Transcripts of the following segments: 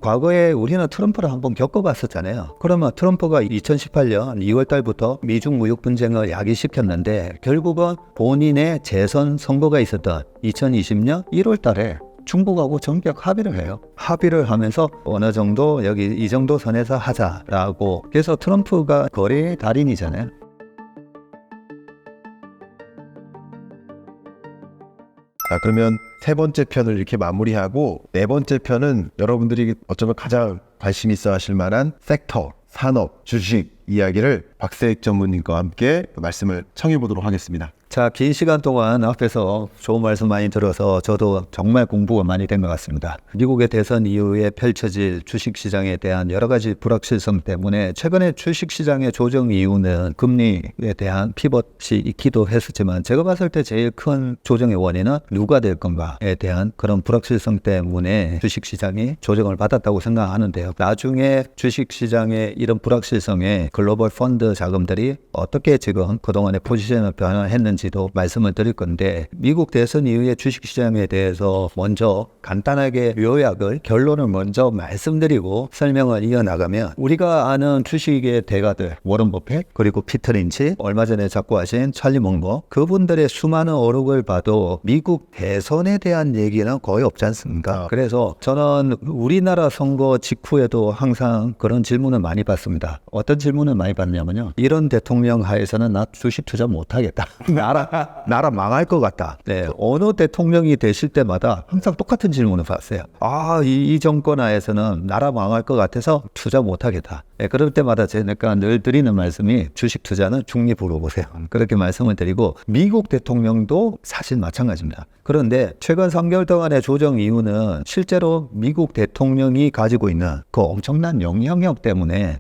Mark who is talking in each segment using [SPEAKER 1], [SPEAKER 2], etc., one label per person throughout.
[SPEAKER 1] 과거에 우리는 트럼프를 한번 겪어봤었잖아요. 그러면 트럼프가 2018년 2월 달부터 미중 무역 분쟁을 야기시켰는데 결국은 본인의 재선 선거가 있었던 2020년 1월 달에 중국하고 전격 합의를 해요. 합의를 하면서 어느 정도 여기 이 정도 선에서 하자라고. 그래서 트럼프가 거래의 달인이잖아요.
[SPEAKER 2] 자, 그러면 세 번째 편을 이렇게 마무리하고 네 번째 편은 여러분들이 어쩌면 가장 관심 있어 하실 만한 섹터, 산업, 주식 이야기를 박세익 전문님과 함께 말씀을 청해 보도록 하겠습니다.
[SPEAKER 1] 자, 긴 시간 동안 앞에서 좋은 말씀 많이 들어서 저도 정말 공부가 많이 된 것 같습니다. 미국의 대선 이후에 펼쳐질 주식시장에 대한 여러 가지 불확실성 때문에 최근에 주식시장의 조정 이유는 금리에 대한 피벗이 있기도 했었지만 제가 봤을 때 제일 큰 조정의 원인은 누가 될 건가에 대한 그런 불확실성 때문에 주식시장이 조정을 받았다고 생각하는데요. 나중에 주식시장의 이런 불확실성에 글로벌 펀드 자금들이 어떻게 지금 그동안의 포지션을 변화했는지도 말씀을 드릴 건데, 미국 대선 이후의 주식시장에 대해서 먼저 간단하게 요약을, 결론을 먼저 말씀드리고 설명을 이어나가면, 우리가 아는 주식의 대가들 워런 버핏, 그리고 피터 린치, 얼마 전에 자꾸 하신 찰리 멍거, 그분들의 수많은 어록을 봐도 미국 대선에 대한 얘기는 거의 없지 않습니까? 그래서 저는 우리나라 선거 직후에도 항상 그런 질문을 많이 받습니다. 어떤 질문을 많이 받냐면요, 이런 대통령 하에서는 나 주식 투자 못하겠다. 나라 망할 것 같다. 네, 어느 대통령이 되실 때마다 항상 똑같은 질문을 받았어요. 이 정권 하에서는 나라 망할 것 같아서 투자 못하겠다. 네, 그럴 때마다 제가 늘 드리는 말씀이 주식 투자는 중립으로 보세요. 그렇게 말씀을 드리고, 미국 대통령도 사실 마찬가지입니다. 그런데 최근 3개월 동안의 조정 이유는 실제로 미국 대통령이 가지고 있는 그 엄청난 영향력 때문에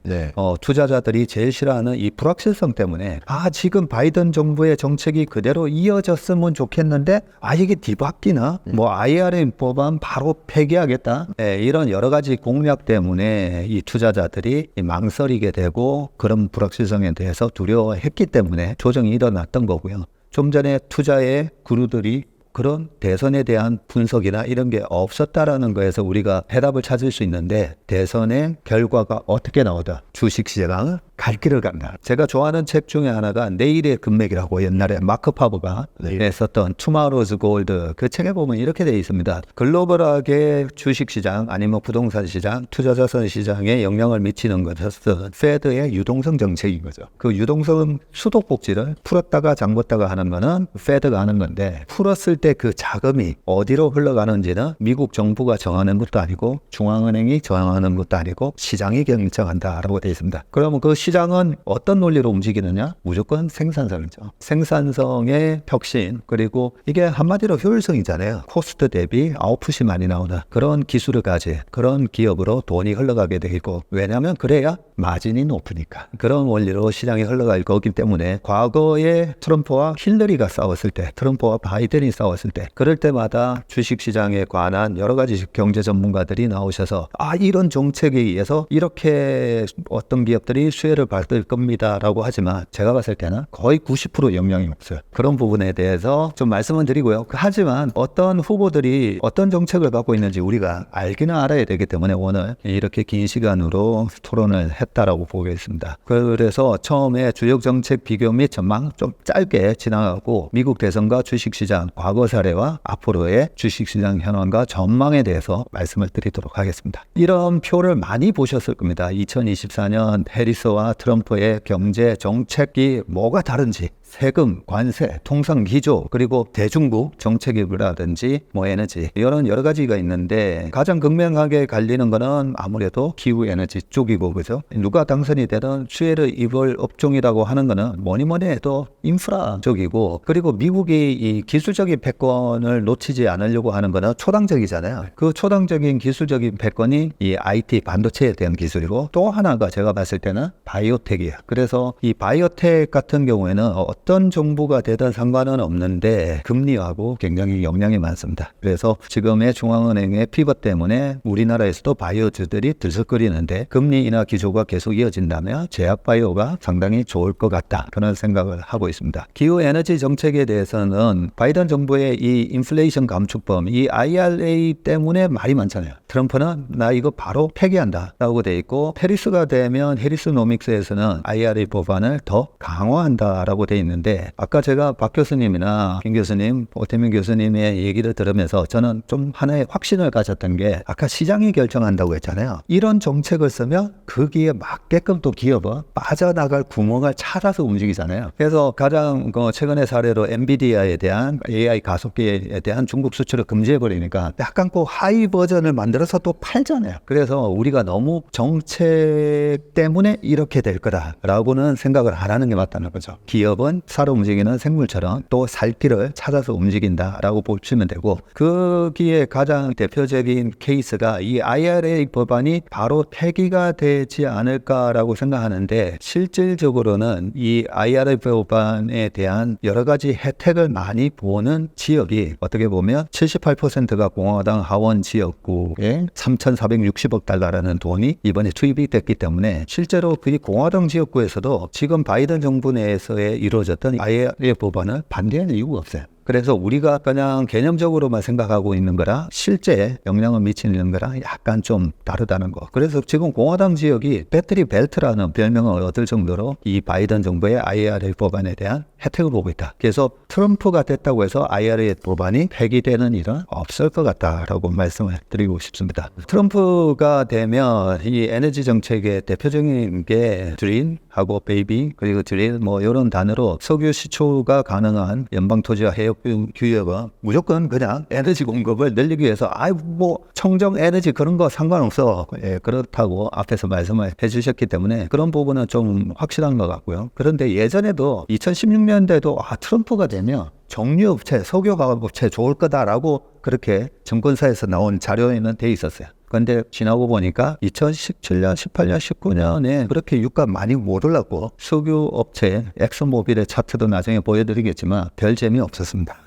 [SPEAKER 1] 투자자들이 제일 싫어하는 이 불확실성 때문에 지금 바이든 정부의 정책이 그대로 이어졌으면 좋겠는데 이게 뒤바뀌나? IRA 법안 바로 폐기하겠다? 이런 여러 가지 공약 때문에 이 투자자들이 망설이게 되고 그런 불확실성에 대해서 두려워했기 때문에 조정이 일어났던 거고요. 좀 전에 투자의 구루들이 그런 대선에 대한 분석이나 이런 게 없었다라는 거에서 우리가 해답을 찾을 수 있는데, 대선의 결과가 어떻게 나오다 주식시장은 갈 길을 간다. 제가 좋아하는 책 중에 하나가 내일의 금맥이라고, 옛날에 마크 파버가 썼던 투마로우즈 골드, 그 책에 보면 이렇게 되어 있습니다. 글로벌하게 주식시장 아니면 부동산 시장, 투자자산 시장에 영향을 미치는 것은 페드의 유동성 정책인 거죠. 그 유동성 수도꼭지를 풀었다가 잠궜다가 하는 거는 페드가 하는 건데, 풀었을 때 그 자금이 어디로 흘러가는지는 미국 정부가 정하는 것도 아니고 중앙은행이 정하는 것도 아니고 시장이 결정한다라고 되어 있습니다. 그러면 그 시장은 어떤 논리로 움직이느냐? 무조건 생산성이죠. 생산성의 혁신, 그리고 이게 한마디로 효율성이잖아요. 코스트 대비 아웃풋이 많이 나오는 그런 기술을 가진 그런 기업으로 돈이 흘러가게 되고, 왜냐하면 그래야 마진이 높으니까. 그런 원리로 시장이 흘러갈 거기 때문에 과거에 트럼프와 힐러리가 싸웠을 때, 트럼프와 바이든이 싸웠을 때, 그럴 때마다 주식시장에 관한 여러 가지 경제 전문가들이 나오셔서 이런 정책에 의해서 이렇게 어떤 기업들이 수혜를 받을 겁니다 라고 하지만, 제가 봤을 때는 거의 90% 영향이 없어요. 그런 부분에 대해서 좀 말씀을 드리고요. 하지만 어떤 후보들이 어떤 정책을 갖고 있는지 우리가 알기는 알아야 되기 때문에 오늘 이렇게 긴 시간으로 토론을 했다라고 보겠습니다. 그래서 처음에 주요 정책 비교 및 전망 좀 짧게 지나가고, 미국 대선과 주식시장 과거 사례와 앞으로의 주식시장 현황과 전망에 대해서 말씀을 드리도록 하겠습니다. 이런 표를 많이 보셨을 겁니다. 2024년 해리스와 트럼프의 경제 정책이 뭐가 다른지, 세금, 관세, 통상 기조, 그리고 대중국 정책이라든지 에너지, 이런 여러 가지가 있는데, 가장 극명하게 갈리는 거는 아무래도 기후 에너지 쪽이고, 그죠? 누가 당선이 되든 수혜를 입을 업종이라고 하는 거는 뭐니 해도 인프라 쪽이고, 그리고 미국이 이 기술적인 패권을 놓치지 않으려고 하는 거는 초당적이잖아요. 그 초당적인 기술적인 패권이 이 IT 반도체에 대한 기술이고, 또 하나가 제가 봤을 때는 바이오텍이에요. 그래서 이 바이오텍 같은 경우에는 어떤 정부가 되든 상관은 없는데 금리하고 굉장히 영향이 많습니다. 그래서 지금의 중앙은행의 피벗 때문에 우리나라에서도 바이오주들이 들썩거리는데 금리 인하 기조가 계속 이어진다면 제약바이오가 상당히 좋을 것 같다. 그런 생각을 하고 있습니다. 기후 에너지 정책에 대해서는 바이든 정부의 이 인플레이션 감축법, 이 IRA 때문에 말이 많잖아요. 트럼프는 나 이거 바로 폐기한다 라고 돼 있고, 페리스가 되면 해리스노믹스에서는 IRA 법안을 더 강화한다라고 돼 있는데, 아까 제가 박 교수님이나 김 교수님, 오태민 교수님의 얘기를 들으면서 저는 좀 하나의 확신을 가졌던 게, 아까 시장이 결정한다고 했잖아요. 이런 정책을 쓰면 거기에 맞게끔 또 기업은 빠져나갈 구멍을 찾아서 움직이잖아요. 그래서 가장 최근의 사례로 엔비디아에 대한 AI 가속기에 대한 중국 수출을 금지해버리니까 약간 그 하이 버전을 만들어서 또 팔잖아요. 그래서 우리가 너무 정책 때문에 이렇게 될 거다라고는 생각을 안 하는 게 맞다는 거죠. 기업은 살아 움직이는 생물처럼 또 살 길을 찾아서 움직인다라고 보시면 되고, 거기에 가장 대표적인 케이스가 이 IRA 법안이 바로 폐기가 되지 않을까라고 생각하는데, 실질적으로는 이 IRA 법안에 대한 여러 가지 혜택을 많이 보는 지역이 어떻게 보면 78%가 공화당 하원 지역구에 3,460억 달러라는 돈이 이번에 투입이 됐기 때문에, 실제로 그 공화당 지역구에서도 지금 바이든 정부 내에서의 이루어졌던 IRA 법안을 반대하는 이유가 없어요. 그래서 우리가 그냥 개념적으로만 생각하고 있는 거랑 실제 영향을 미치는 거랑 약간 좀 다르다는 거. 그래서 지금 공화당 지역이 배터리 벨트라는 별명을 얻을 정도로 이 바이든 정부의 IRA 법안에 대한 혜택을 보고 있다. 그래서 트럼프가 됐다고 해서 IRA 법안이 폐기되는 일은 없을 것 같다라고 말씀을 드리고 싶습니다. 트럼프가 되면 이 에너지 정책의 대표적인 게 드린하고 베이비, 그리고 드린 뭐 이런 단어로 석유 시초가 가능한 연방토지와 해역 규約은 무조건 그냥 에너지 공급을 늘리기 위해서 뭐 청정 에너지 그런 거 상관없어. 예, 그렇다고 앞에서 말씀을 해주셨기 때문에 그런 부분은 좀 확실한 것 같고요. 그런데 예전에도 2016년대도 트럼프가 되면 정유업체, 석유화학업체 좋을 거다라고 그렇게 정권사에서 나온 자료에는 돼 있었어요. 그런데 지나고 보니까 2017년, 18년, 19년에 그렇게 유가 많이 못 올랐고, 석유업체 엑슨모빌의 차트도 나중에 보여드리겠지만 별 재미 없었습니다.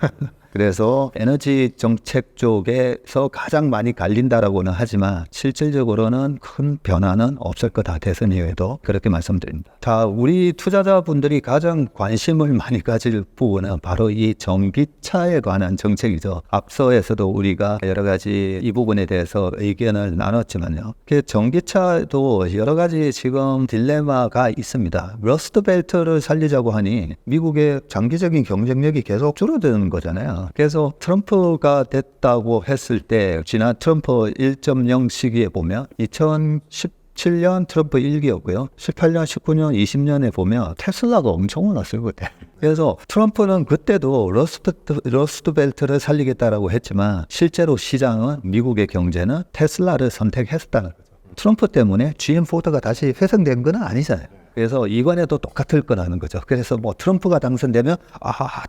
[SPEAKER 1] 그래서 에너지 정책 쪽에서 가장 많이 갈린다라고는 하지만 실질적으로는 큰 변화는 없을 거다. 대선 이후에도 그렇게 말씀드립니다. 자, 우리 투자자분들이 가장 관심을 많이 가질 부분은 바로 이 전기차에 관한 정책이죠. 앞서에서도 우리가 여러 가지 이 부분에 대해서 의견을 나눴지만요. 그 전기차도 여러 가지 지금 딜레마가 있습니다. 러스트 벨트를 살리자고 하니 미국의 장기적인 경쟁력이 계속 줄어드는 거잖아요. 그래서 트럼프가 됐다고 했을 때 지난 트럼프 1.0 시기에 보면 2017년 트럼프 1기였고요. 18년, 19년, 20년에 보면 테슬라가 엄청 올랐어요, 그때. 그래서 트럼프는 그때도 러스트 벨트를 살리겠다라고 했지만 실제로 시장은 미국의 경제는 테슬라를 선택했다는 거죠. 트럼프 때문에 GM 포드가 다시 회생된 건 아니잖아요. 그래서 이번에도 똑같을 거라는 거죠. 그래서 뭐 트럼프가 당선되면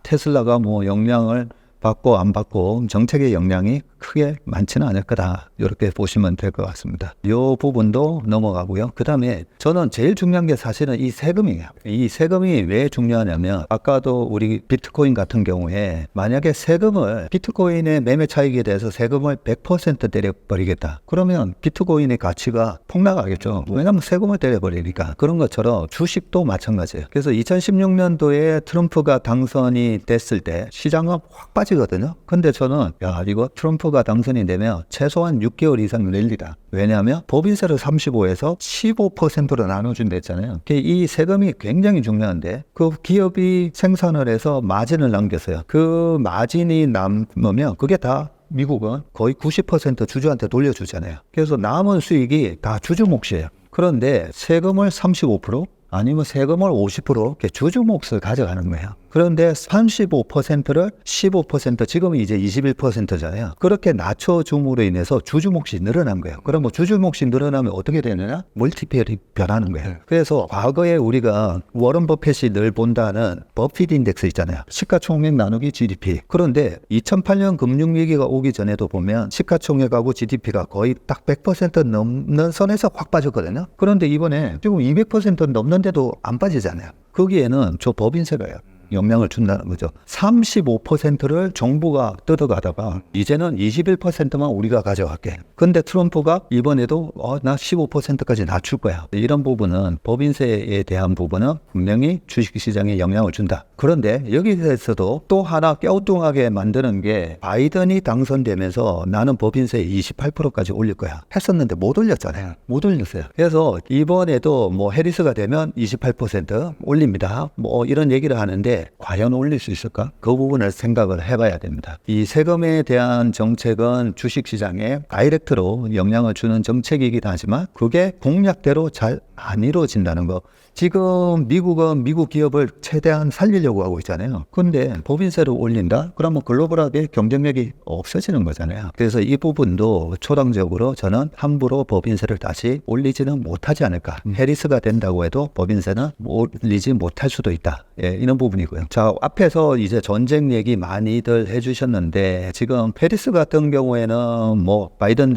[SPEAKER 1] 테슬라가 뭐 영향을 받고 안 받고 정책의 영향이 크게 많지는 않을 거다. 이렇게 보시면 될 것 같습니다. 이 부분도 넘어가고요. 그 다음에 저는 제일 중요한 게 사실은 이 세금이에요. 이 세금이 왜 중요하냐면, 아까도 우리 비트코인 같은 경우에 만약에 세금을, 비트코인의 매매 차익에 대해서 세금을 100% 때려버리겠다. 그러면 비트코인의 가치가 폭락하겠죠. 왜냐하면 세금을 때려버리니까. 그런 것처럼 주식도 마찬가지예요. 그래서 2016년도에 트럼프가 당선이 됐을 때 시장은 확 빠지거든요. 근데 저는 이거 트럼프가 당선이 되면 최소한 6개월 이상 랠리다. 왜냐하면 법인세를 35에서 15%로 나눠준다 했잖아요. 이 세금이 굉장히 중요한데, 그 기업이 생산을 해서 마진을 남겼어요. 그 마진이 남으면 그게 다 미국은 거의 90% 주주한테 돌려주잖아요. 그래서 남은 수익이 다 주주 몫이에요. 그런데 세금을 35%? 아니면 세금을 50% 이렇게 주주 몫을 가져가는 거예요. 그런데 35%를 15%, 지금은 이제 21%잖아요. 그렇게 낮춰줌으로 인해서 주주 몫이 늘어난 거예요. 그럼 뭐 주주 몫이 늘어나면 어떻게 되느냐? 멀티플이 변하는 거예요. 그래서 과거에 우리가 워런 버핏이 늘 본다는 버핏 인덱스 있잖아요. 시가총액 나누기 GDP. 그런데 2008년 금융위기가 오기 전에도 보면 시가총액하고 GDP가 거의 딱 100% 넘는 선에서 확 빠졌거든요. 그런데 이번에 지금 200% 넘는데도 안 빠지잖아요. 거기에는 저 법인세가요. 영향을 준다는 거죠. 35%를 정부가 뜯어가다가 이제는 21%만 우리가 가져갈게. 근데 트럼프가 이번에도 나 15%까지 낮출 거야. 이런 부분은 법인세에 대한 부분은 분명히 주식시장에 영향을 준다. 그런데 여기에서도 또 하나 깨우뚱하게 만드는 게 바이든이 당선되면서 나는 법인세 28%까지 올릴 거야. 했었는데 못 올렸잖아요. 못 올렸어요. 그래서 이번에도 뭐 해리스가 되면 28% 올립니다. 뭐 이런 얘기를 하는데 과연 올릴 수 있을까? 그 부분을 생각을 해봐야 됩니다. 이 세금에 대한 정책은 주식시장에 다이렉트로 영향을 주는 정책이긴 하지만 그게 공약대로 잘 안 이루어진다는 거. 지금 미국은 미국 기업을 최대한 살리려고 하고 있잖아요. 근데 법인세를 올린다? 그러면 글로벌하게 경쟁력이 없어지는 거잖아요. 그래서 이 부분도 초당적으로 저는 함부로 법인세를 다시 올리지는 못하지 않을까. 해리스가 된다고 해도 법인세는 올리지 못할 수도 있다. 예, 이런 부분이고요. 자, 앞에서 이제 전쟁 얘기 많이들 해주셨는데 지금 해리스 같은 경우에는 뭐 바이든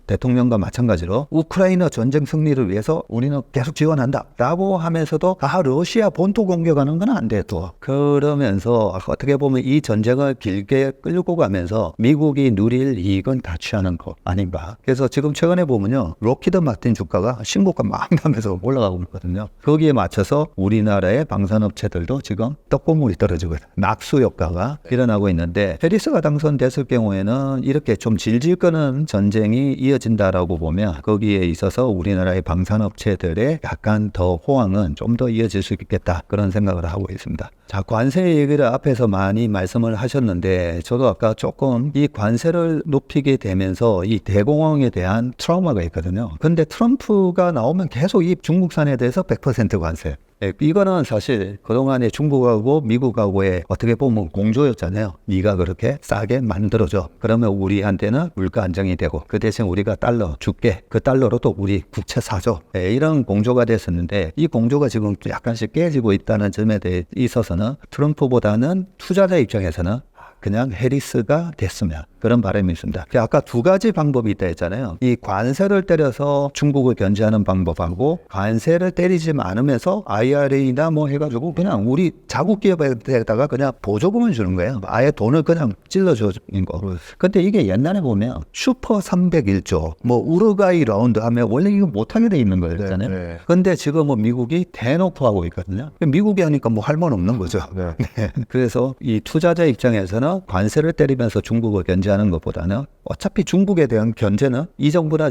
[SPEAKER 1] 대통령과 마찬가지로 우크라이나 전쟁 승리를 위해서 우리는 계속 지원한다 라고 하면서도 러시아 본토 공격하는 건 안 돼 또 그러면서 어떻게 보면 이 전쟁을 길게 끌고 가면서 미국이 누릴 이익은 다 취하는 거 아닌가. 그래서 지금 최근에 보면요 록히드 마틴 주가가 신고가 막 나면서 올라가고 있거든요. 거기에 맞춰서 우리나라의 방산업체들도 지금 떡고물이 떨어지고 낙수 효과가 일어나고 있는데 해리스가 당선됐을 경우에는 이렇게 좀 질질 끄는 전쟁이 이어진다라고 보면 거기에 있어서 우리나라의 방산업체들의 약간 더 호황은 좀 더 이어질 수 있겠다 그런 생각을 하고 있습니다. 자, 관세 얘기를 앞에서 많이 말씀을 하셨는데 저도 아까 조금 이 관세를 높이게 되면서 이 대공황에 대한 트라우마가 있거든요. 근데 트럼프가 나오면 계속 이 중국산에 대해서 100% 관세. 이거는 사실 그동안에 중국하고 미국하고의 어떻게 보면 공조였잖아요. 네가 그렇게 싸게 만들어줘. 그러면 우리한테는 물가 안정이 되고 그 대신 우리가 달러 줄게. 그 달러로 또 우리 국채 사줘. 이런 공조가 됐었는데 이 공조가 지금 약간씩 깨지고 있다는 점에 대해 있어서는 트럼프보다는 투자자 입장에서는 그냥 해리스가 됐으면 그런 바람이 있습니다. 아까 두 가지 방법이 있다 했잖아요. 이 관세를 때려서 중국을 견제하는 방법하고 관세를 때리지 않으면서 IRA나 뭐 해가지고 그냥 우리 자국 기업에다가 그냥 보조금을 주는 거예요. 아예 돈을 그냥 찔러주는 거. 근데 이게 옛날에 보면 슈퍼 301조 뭐 우루과이 라운드 하면 원래 이거 못하게 돼 있는 거였잖아요.
[SPEAKER 2] 네.
[SPEAKER 1] 근데 지금은 미국이 대놓고 하고 있거든요. 미국이 하니까 뭐 할 말 없는 거죠.
[SPEAKER 2] 네.
[SPEAKER 1] 네. 그래서 이 투자자 입장에서는 관세를 때리면서 중국을 견제하는 것보다는 어차피 중국에 대한 견제는 이 정부나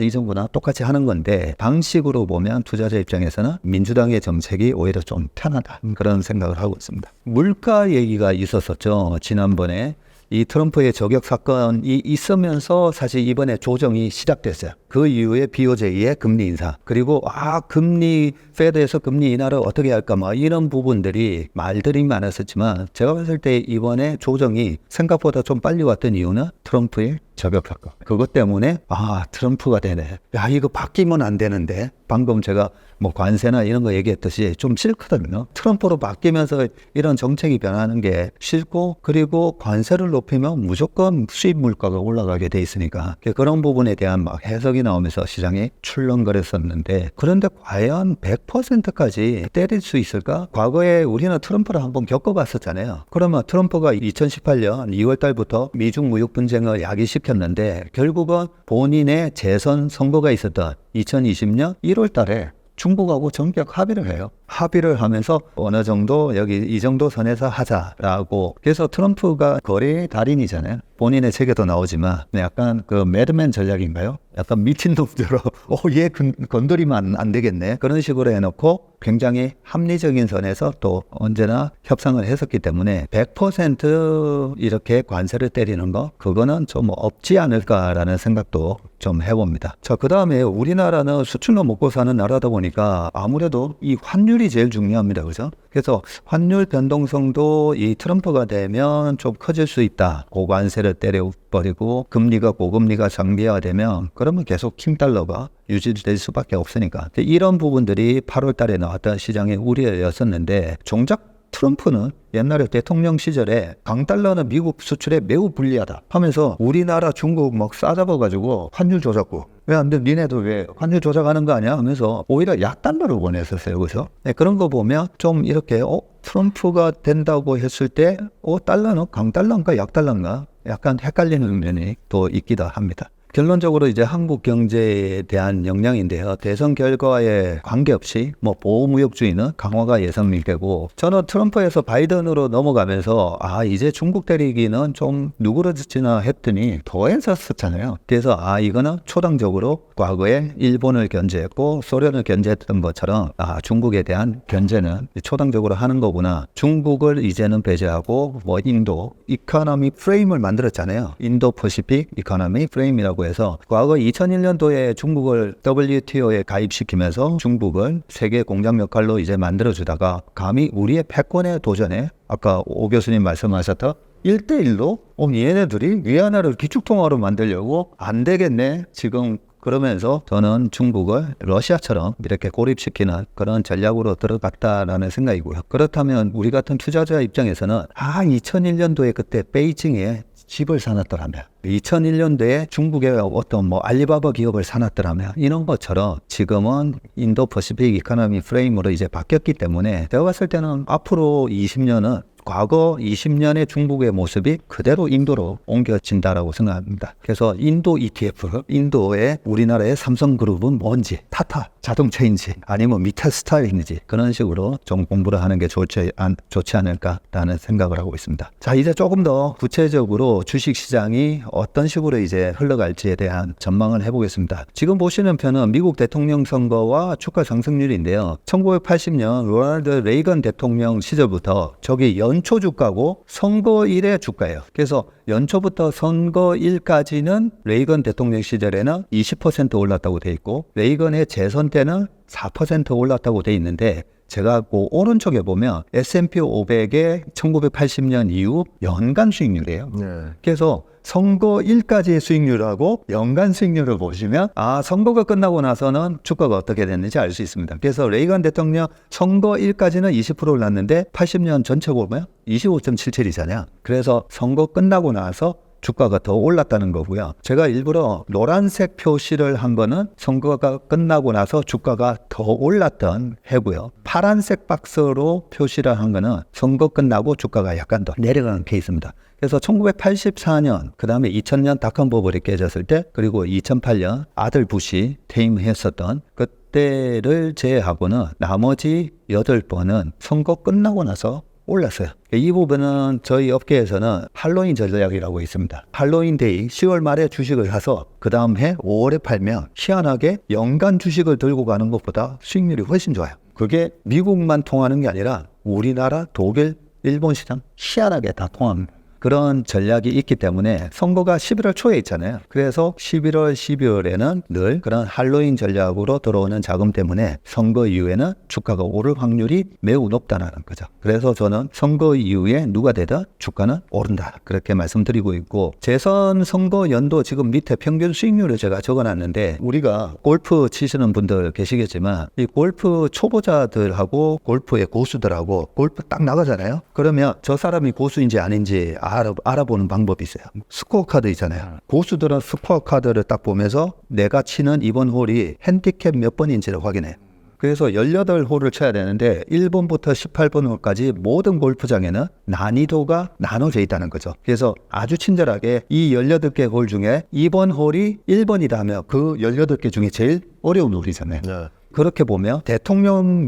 [SPEAKER 1] 똑같이 하는 건데 방식으로 보면 투자자 입장에서는 민주당의 정책이 오히려 좀 편하다 그런 생각을 하고 있습니다. 물가 얘기가 있었었죠. 지난번에 이 트럼프의 저격 사건이 있으면서 사실 이번에 조정이 시작됐어요. 그 이후에 BOJ의 금리 인상 그리고 금리 페드에서 금리 인하를 어떻게 할까 뭐 이런 부분들이 말들이 많았었지만 제가 봤을 때 이번에 조정이 생각보다 좀 빨리 왔던 이유는 트럼프의 저격 사건. 그것 때문에 트럼프가 되네. 이거 바뀌면 안 되는데 방금 제가 뭐 관세나 이런 거 얘기했듯이 좀 싫거든요. 트럼프로 바뀌면서 이런 정책이 변하는 게 싫고 그리고 관세를 높이면 무조건 수입 물가가 올라가게 돼 있으니까 그런 부분에 대한 막 해석이 나오면서 시장이 출렁거렸었는데 그런데 과연 100%까지 때릴 수 있을까? 과거에 우리는 트럼프를 한번 겪어봤었잖아요. 그러면 트럼프가 2018년 2월 달부터 미중 무역 분쟁을 야기시켰는데 결국은 본인의 재선 선거가 있었던 2020년 1월 달에 중국하고 전격 합의를 해요. 합의를 하면서 어느 정도 여기 이 정도 선에서 하자라고. 그래서 트럼프가 거래의 달인이잖아요. 본인의 책에도 나오지만 약간 그 매드맨 전략인가요? 약간 미친놈처럼 얘 건드리면 안 되겠네. 그런 식으로 해놓고 굉장히 합리적인 선에서 또 언제나 협상을 했었기 때문에 100% 이렇게 관세를 때리는 거 그거는 좀 없지 않을까라는 생각도 좀 해봅니다. 자, 그 다음에 우리나라는 수출로 먹고 사는 나라다 보니까 아무래도 이 환율이 제일 중요합니다. 그죠? 그래서 환율 변동성도 이 트럼프가 되면 좀 커질 수 있다. 고관세를 때려버리고 금리가 고금리가 장기화되면 그러면 계속 킹달러가 유지될 수밖에 없으니까 이런 부분들이 8월 달에 나왔던 시장의 우려였었는데 정작 트럼프는 옛날에 대통령 시절에 강달러는 미국 수출에 매우 불리하다 하면서 우리나라 중국 막 싸잡아가지고 환율 조작고 왜 안 돼? 니네도 왜 환율 조작하는 거 아니야? 하면서 오히려 약달러를 보냈었어요. 그래서 그런 거 보면 좀 이렇게 트럼프가 된다고 했을 때 달러는 강달러인가 약달러인가 약간 헷갈리는 면이 또 있기도 합니다. 결론적으로 이제 한국 경제에 대한 영향인데요. 대선 결과에 관계없이 보호무역주의는 강화가 예상되고 저는 트럼프에서 바이든으로 넘어가면서 이제 중국 때리기는 좀 누그러지나 했더니 더했었잖아요. 그래서 이거는 초당적으로 과거에 일본을 견제했고 소련을 견제했던 것처럼 중국에 대한 견제는 초당적으로 하는 거구나. 중국을 이제는 배제하고 인도 이코노미 프레임을 만들었잖아요. 인도 퍼시픽 이코노미 프레임이라고 해서 과거 2001년도에 중국을 WTO에 가입시키면서 중국을 세계 공장 역할로 이제 만들어주다가 감히 우리의 패권에 도전해 아까 오 교수님 말씀하셨던 1대1로 얘네들이 위안화를 기축통화로 만들려고 안 되겠네 지금 그러면서 저는 중국을 러시아처럼 이렇게 고립시키는 그런 전략으로 들어갔다라는 생각이고요. 그렇다면 우리 같은 투자자 입장에서는 2001년도에 그때 베이징에 집을 사놨더라면 2001년도에 중국의 어떤 알리바바 기업을 사놨더라면 이런 것처럼 지금은 인도 퍼시픽 이코노미 프레임으로 이제 바뀌었기 때문에 제가 봤을 때는 앞으로 20년은 과거 20년의 중국의 모습이 그대로 인도로 옮겨진다라고 생각합니다. 그래서 인도 ETF, 인도의 우리나라의 삼성그룹은 뭔지, 타타 자동차인지 아니면 미탈스타일인지 그런 식으로 좀 공부를 하는 게 좋지 않을까라는 생각을 하고 있습니다. 자, 이제 조금 더 구체적으로 주식시장이 어떤 식으로 이제 흘러갈지에 대한 전망을 해보겠습니다. 지금 보시는 편은 미국 대통령 선거와 주가 상승률인데요. 1980년 로널드 레이건 대통령 시절부터 저기 연초 주가고 선거일의 주가예요. 그래서 연초부터 선거일까지는 레이건 대통령 시절에는 20% 올랐다고 돼 있고 레이건의 재선 때는 4% 올랐다고 돼 있는데 제가 그 오른쪽에 보면 S&P 500의 1980년 이후 연간 수익률이에요. 그래서 선거일까지의 수익률하고 연간 수익률을 보시면 선거가 끝나고 나서는 주가가 어떻게 됐는지 알 수 있습니다. 그래서 레이건 대통령 선거일까지는 20% 올랐는데 80년 전체 보면 25.77이잖아요. 그래서 선거 끝나고 나서 주가가 더 올랐다는 거고요. 제가 일부러 노란색 표시를 한 거는 선거가 끝나고 나서 주가가 더 올랐던 해고요. 파란색 박스로 표시를 한 거는 선거 끝나고 주가가 약간 더 내려가는 케이스입니다. 그래서 1984년, 그 다음에 2000년 닷컴 버블이 깨졌을 때, 그리고 2008년 아들 부시 퇴임했었던 그때를 제외하고는 나머지 8번은 선거 끝나고 나서 올랐어요. 이 부분은 저희 업계에서는 할로윈 전략이라고 있습니다. 할로윈 데이 10월 말에 주식을 사서 그 다음 해 5월에 팔면 희한하게 연간 주식을 들고 가는 것보다 수익률이 훨씬 좋아요. 그게 미국만 통하는 게 아니라 우리나라, 독일, 일본 시장 희한하게 다 통합니다. 그런 전략이 있기 때문에 선거가 11월 초에 있잖아요. 그래서 11월, 12월에는 늘 그런 할로윈 전략으로 들어오는 자금 때문에 선거 이후에는 주가가 오를 확률이 매우 높다는 거죠. 그래서 저는 선거 이후에 누가 되든 주가는 오른다. 그렇게 말씀드리고 있고 재선 선거 연도 지금 밑에 평균 수익률을 제가 적어놨는데 우리가 골프 치시는 분들 계시겠지만 이 골프 초보자들하고 골프의 고수들하고 골프 딱 나가잖아요. 그러면 저 사람이 고수인지 아닌지 알아보는 방법이 있어요. 스코어 카드 있잖아요. 고수들은 스코어 카드를 딱 보면서 내가 치는 이번 홀이 핸디캡 몇 번인지를 확인해요. 그래서 18홀을 쳐야 되는데 1번부터 18번 홀까지 모든 골프장에는 난이도가 나눠져 있다는 거죠. 그래서 아주 친절하게 이 18개 홀 중에 2번 홀이 1번이다 하면 그 18개 중에 제일 어려운 홀이잖아요. 그렇게 보면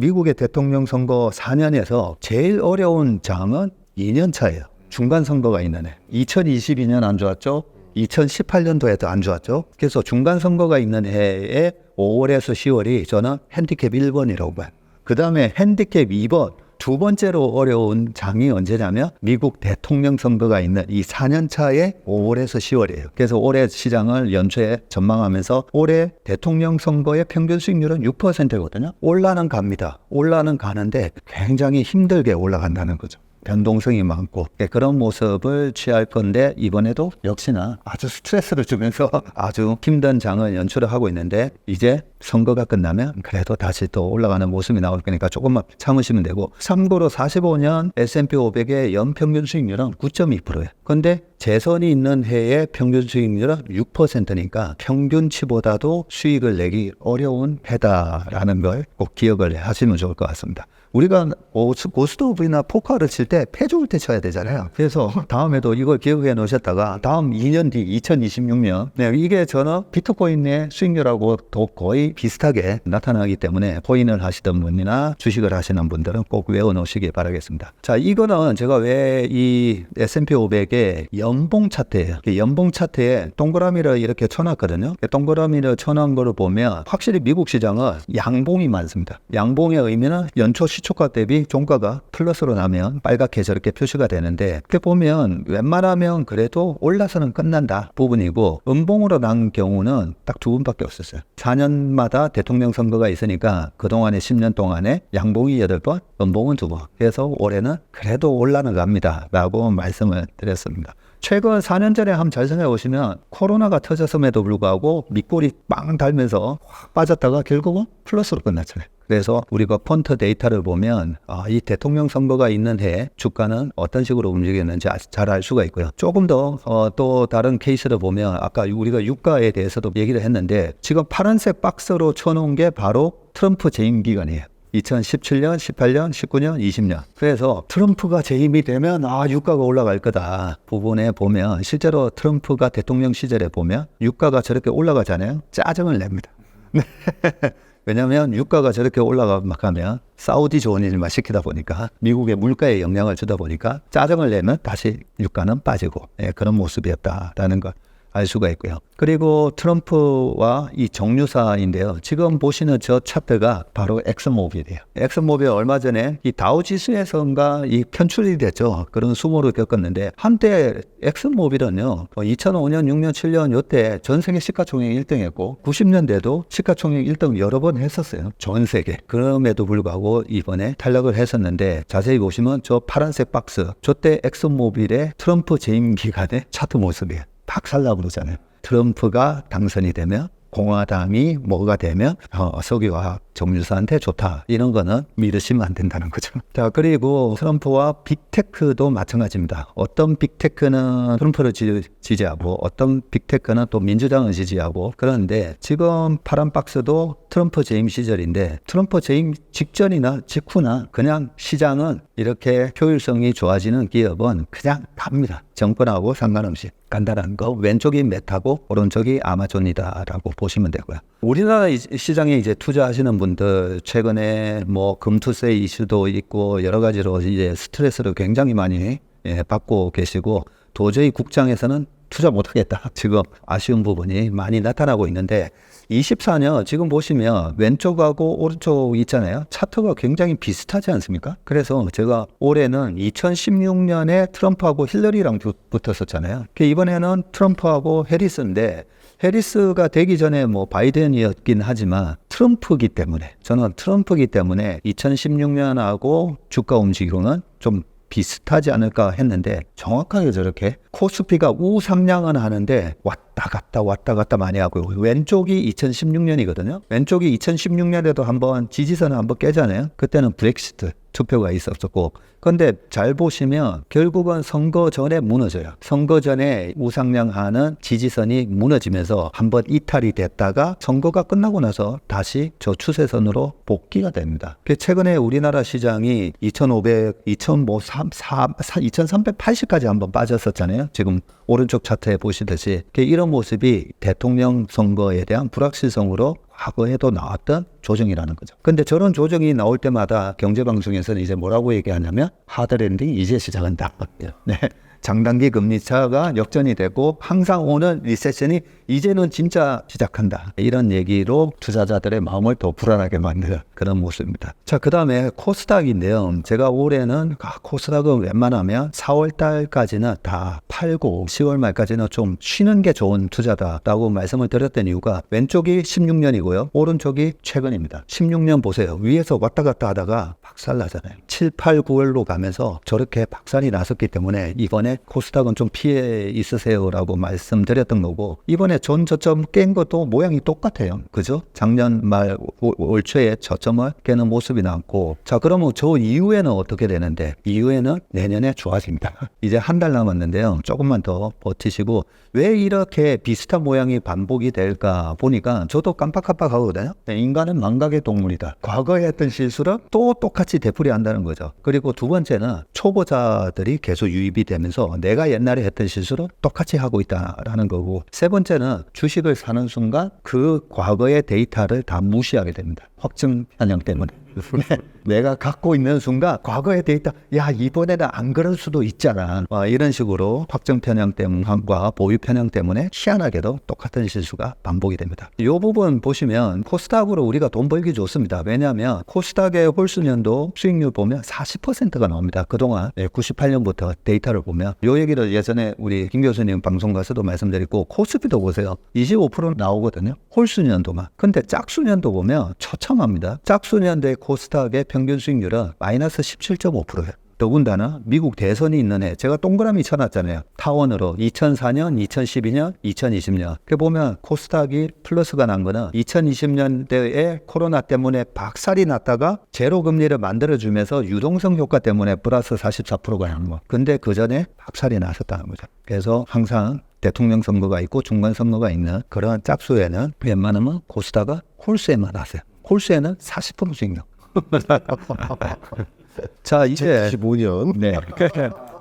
[SPEAKER 1] 미국의 대통령 선거 4년에서 제일 어려운 장은 2년 차예요. 중간 선거가 있는 해. 2022년 안 좋았죠? 2018년도에도 안 좋았죠? 그래서 중간 선거가 있는 해에 5월에서 10월이 저는 핸디캡 1번이라고 봐요. 그 다음에 핸디캡 2번, 두 번째로 어려운 장이 언제냐면 미국 대통령 선거가 있는 이 4년 차에 5월에서 10월이에요. 그래서 올해 시장을 연초에 전망하면서 올해 대통령 선거의 평균 수익률은 6%거든요. 올라는 갑니다. 올라는 가는데 굉장히 힘들게 올라간다는 거죠. 변동성이 많고 그런 모습을 취할 건데 이번에도 역시나 아주 스트레스를 주면서 아주 힘든 장을 연출을 하고 있는데 이제 선거가 끝나면 그래도 다시 또 올라가는 모습이 나올 거니까 조금만 참으시면 되고 참고로 45년 S&P 500의 연평균 수익률은 9.2%예요. 근데 재선이 있는 해의 평균 수익률은 6%니까 평균치보다도 수익을 내기 어려운 해다라는 걸 꼭 기억을 하시면 좋을 것 같습니다. 우리가 고스톱이나 포커를 칠 때 패 좋을 때 쳐야 되잖아요. 그래서 다음에도 이걸 기억해 놓으셨다가 다음 2년 뒤 2026년 이게 저는 비트코인의 수익률하고 또 거의 비슷하게 나타나기 때문에 코인을 하시던 분이나 주식을 하시는 분들은 꼭 외워 놓으시기 바라겠습니다. 자, 이거는 제가 왜 이 S&P 500의 연봉 차트예요. 연봉 차트에 동그라미를 이렇게 쳐놨거든요. 동그라미를 쳐놓은 거를 보면 확실히 미국 시장은 양봉이 많습니다. 양봉의 의미는 연초 시초가 대비 종가가 플러스로 나면 빨갛게 저렇게 표시가 되는데 이렇게 보면 웬만하면 그래도 올라서는 끝난다 부분이고 음봉으로 난 경우는 딱 두 분밖에 없었어요. 4년마다 대통령 선거가 있으니까 그동안의 10년 동안에 양봉이 8번, 음봉은 2번. 그래서 올해는 그래도 올라는 갑니다 라고 말씀을 드렸습니다. 최근 4년 전에 한번 잘 생각해 보시면 코로나가 터졌음에도 불구하고 밑골이 빵 달면서 확 빠졌다가 결국은 플러스로 끝났잖아요. 그래서 우리가 펀트 데이터를 보면 이 대통령 선거가 있는 해에 주가는 어떤 식으로 움직였는지 잘 알 수가 있고요. 조금 더 또 다른 케이스를 보면 아까 우리가 유가에 대해서도 얘기를 했는데 지금 파란색 박스로 쳐놓은 게 바로 트럼프 재임 기간이에요. 2017년, 18년, 19년, 20년. 그래서 트럼프가 재임이 되면 유가가 올라갈 거다 부분에 보면 실제로 트럼프가 대통령 시절에 보면 유가가 저렇게 올라가잖아요. 짜증을 냅니다. 왜냐하면 유가가 저렇게 올라가면 사우디 좋은 일만 시키다 보니까 미국의 물가에 영향을 주다 보니까 짜증을 내면 다시 유가는 빠지고 그런 모습이었다라는 걸 알 수가 있고요. 그리고 트럼프와 이 정유사인데요. 지금 보시는 저 차트가 바로 엑슨모빌이에요. 엑슨모빌 얼마 전에 이 다우지수에서인가 이 편출이 됐죠. 그런 수모를 겪었는데 한때 엑슨모빌은요. 2005년, 6년, 7년 이때 전 세계 시가총액 1등했고 90년대도 시가총액 1등 여러 번 했었어요. 전 세계. 그럼에도 불구하고 이번에 탈락을 했었는데 자세히 보시면 저 파란색 박스 저때 엑슨모빌의 트럼프 재임 기간의 차트 모습이에요. 박살나 그러잖아요. 트럼프가 당선이 되면 공화당이 뭐가 되면 석유화학 정유사한테 좋다. 이런 거는 믿으시면 안 된다는 거죠. 자, 그리고 트럼프와 빅테크도 마찬가지입니다. 어떤 빅테크는 트럼프를 지지하고 어떤 빅테크는 또 민주당을 지지하고 그런데 지금 파란 박스도 트럼프 재임 시절인데 트럼프 재임 직전이나 직후나 그냥 시장은 이렇게 효율성이 좋아지는 기업은 그냥 갑니다. 정권하고 상관없이. 간단한 거 왼쪽이 메타고 오른쪽이 아마존이다라고 보시면 되고요. 우리나라 시장에 이제 투자하시는 분들 최근에 뭐 금투세 이슈도 있고 여러 가지로 이제 스트레스를 굉장히 많이 받고 계시고 도저히 국장에서는 투자 못하겠다. 지금 아쉬운 부분이 많이 나타나고 있는데 24년 지금 보시면 왼쪽하고 오른쪽 있잖아요. 차트가 굉장히 비슷하지 않습니까? 그래서 제가 올해는 2016년에 트럼프하고 힐러리랑 붙었었잖아요. 이번에는 트럼프하고 해리스인데 해리스가 되기 전에 뭐 바이든이었긴 하지만 트럼프기 때문에 저는 트럼프기 때문에 2016년하고 주가 움직임은 좀 비슷하지 않을까 했는데 정확하게 저렇게 코스피가 우상향은 하는데 왔다 갔다 많이 하고요. 왼쪽이 2016년이거든요. 왼쪽이 2016년에도 한번 지지선을 한번 깨잖아요. 그때는 브렉시트 투표가 있었고 근데 잘 보시면 결국은 선거 전에 무너져요. 선거 전에 우상향하는 지지선이 무너지면서 한번 이탈이 됐다가 선거가 끝나고 나서 다시 저 추세선으로 복귀가 됩니다. 최근에 우리나라 시장이 2380까지 한번 빠졌었잖아요. 지금 오른쪽 차트에 보시듯이 이런 모습이 대통령 선거에 대한 불확실성으로 과거에도 나왔던 조정이라는 거죠. 근데 저런 조정이 나올 때마다 경제방송에서는 이제 뭐라고 얘기하냐면 하드랜딩 이제 시작한다. 네. 장단기 금리 차가 역전이 되고 항상 오는 리세션이 이제는 진짜 시작한다. 이런 얘기로 투자자들의 마음을 더 불안하게 만드는 그런 모습입니다. 자, 그 다음에 코스닥인데요. 제가 올해는 코스닥은 웬만하면 4월 달까지는 다 팔고 10월 말까지는 좀 쉬는 게 좋은 투자다라고 말씀을 드렸던 이유가 왼쪽이 16년이고요. 오른쪽이 최근입니다. 16년 보세요. 위에서 왔다 갔다 하다가 박살나잖아요. 7, 8, 9월로 가면서 저렇게 박살이 났었기 때문에 이번에 코스닥은 좀 피해 있으세요라고 말씀드렸던 거고, 이번에 전 저점 깬 것도 모양이 똑같아요. 그죠? 작년 말 올 초에 저점을 깨는 모습이 나왔고, 자, 그러면 저 이후에는 어떻게 되는데, 이후에는 내년에 좋아집니다. 이제 한 달 남았는데요. 조금만 더 버티시고, 왜 이렇게 비슷한 모양이 반복이 될까 보니까 저도 깜빡깜빡하거든요. 인간은 망각의 동물이다. 과거에 했던 실수를 또 똑같이 되풀이한다는 거죠. 그리고 두 번째는 초보자들이 계속 유입이 되면서 내가 옛날에 했던 실수를 똑같이 하고 있다라는 거고, 세 번째는 주식을 사는 순간 그 과거의 데이터를 다 무시하게 됩니다. 확증 편향 때문에. 내가 갖고 있는 순간 과거의 데이터, 야, 이번에는 안 그럴 수도 있잖아. 이런 식으로 확증 편향 때문과 보유 편향 때문에 희한하게도 똑같은 실수가 반복이 됩니다. 이 부분 보시면 코스닥으로 우리가 돈 벌기 좋습니다. 왜냐하면 코스닥의 홀수년도 수익률 보면 40%가 나옵니다. 그동안 98년부터 데이터를 보면, 요 얘기를 예전에 우리 김 교수님 방송 가서도 말씀드렸고, 코스피도 보세요. 25% 나오거든요. 홀수년도만. 근데 짝수년도 보면 처참합니다. 짝수년도의 코스닥의 평균 수익률은 마이너스 17.5%예요. 더군다나 미국 대선이 있는 해, 제가 동그라미 쳐놨잖아요. 타원으로 2004년, 2012년, 2020년. 그 보면 코스닥이 플러스가 난 거는 2020년대에 코로나 때문에 박살이 났다가 제로 금리를 만들어주면서 유동성 효과 때문에 플러스 44%가 난 거. 근데 그 전에 박살이 났었다는 거죠. 그래서 항상 대통령 선거가 있고 중간 선거가 있는 그런 짝수에는 웬만하면 코스닥은 홀수에만 하세요. 홀수에는 40% 수익률. 자, 이제
[SPEAKER 2] 2025년.
[SPEAKER 1] 네.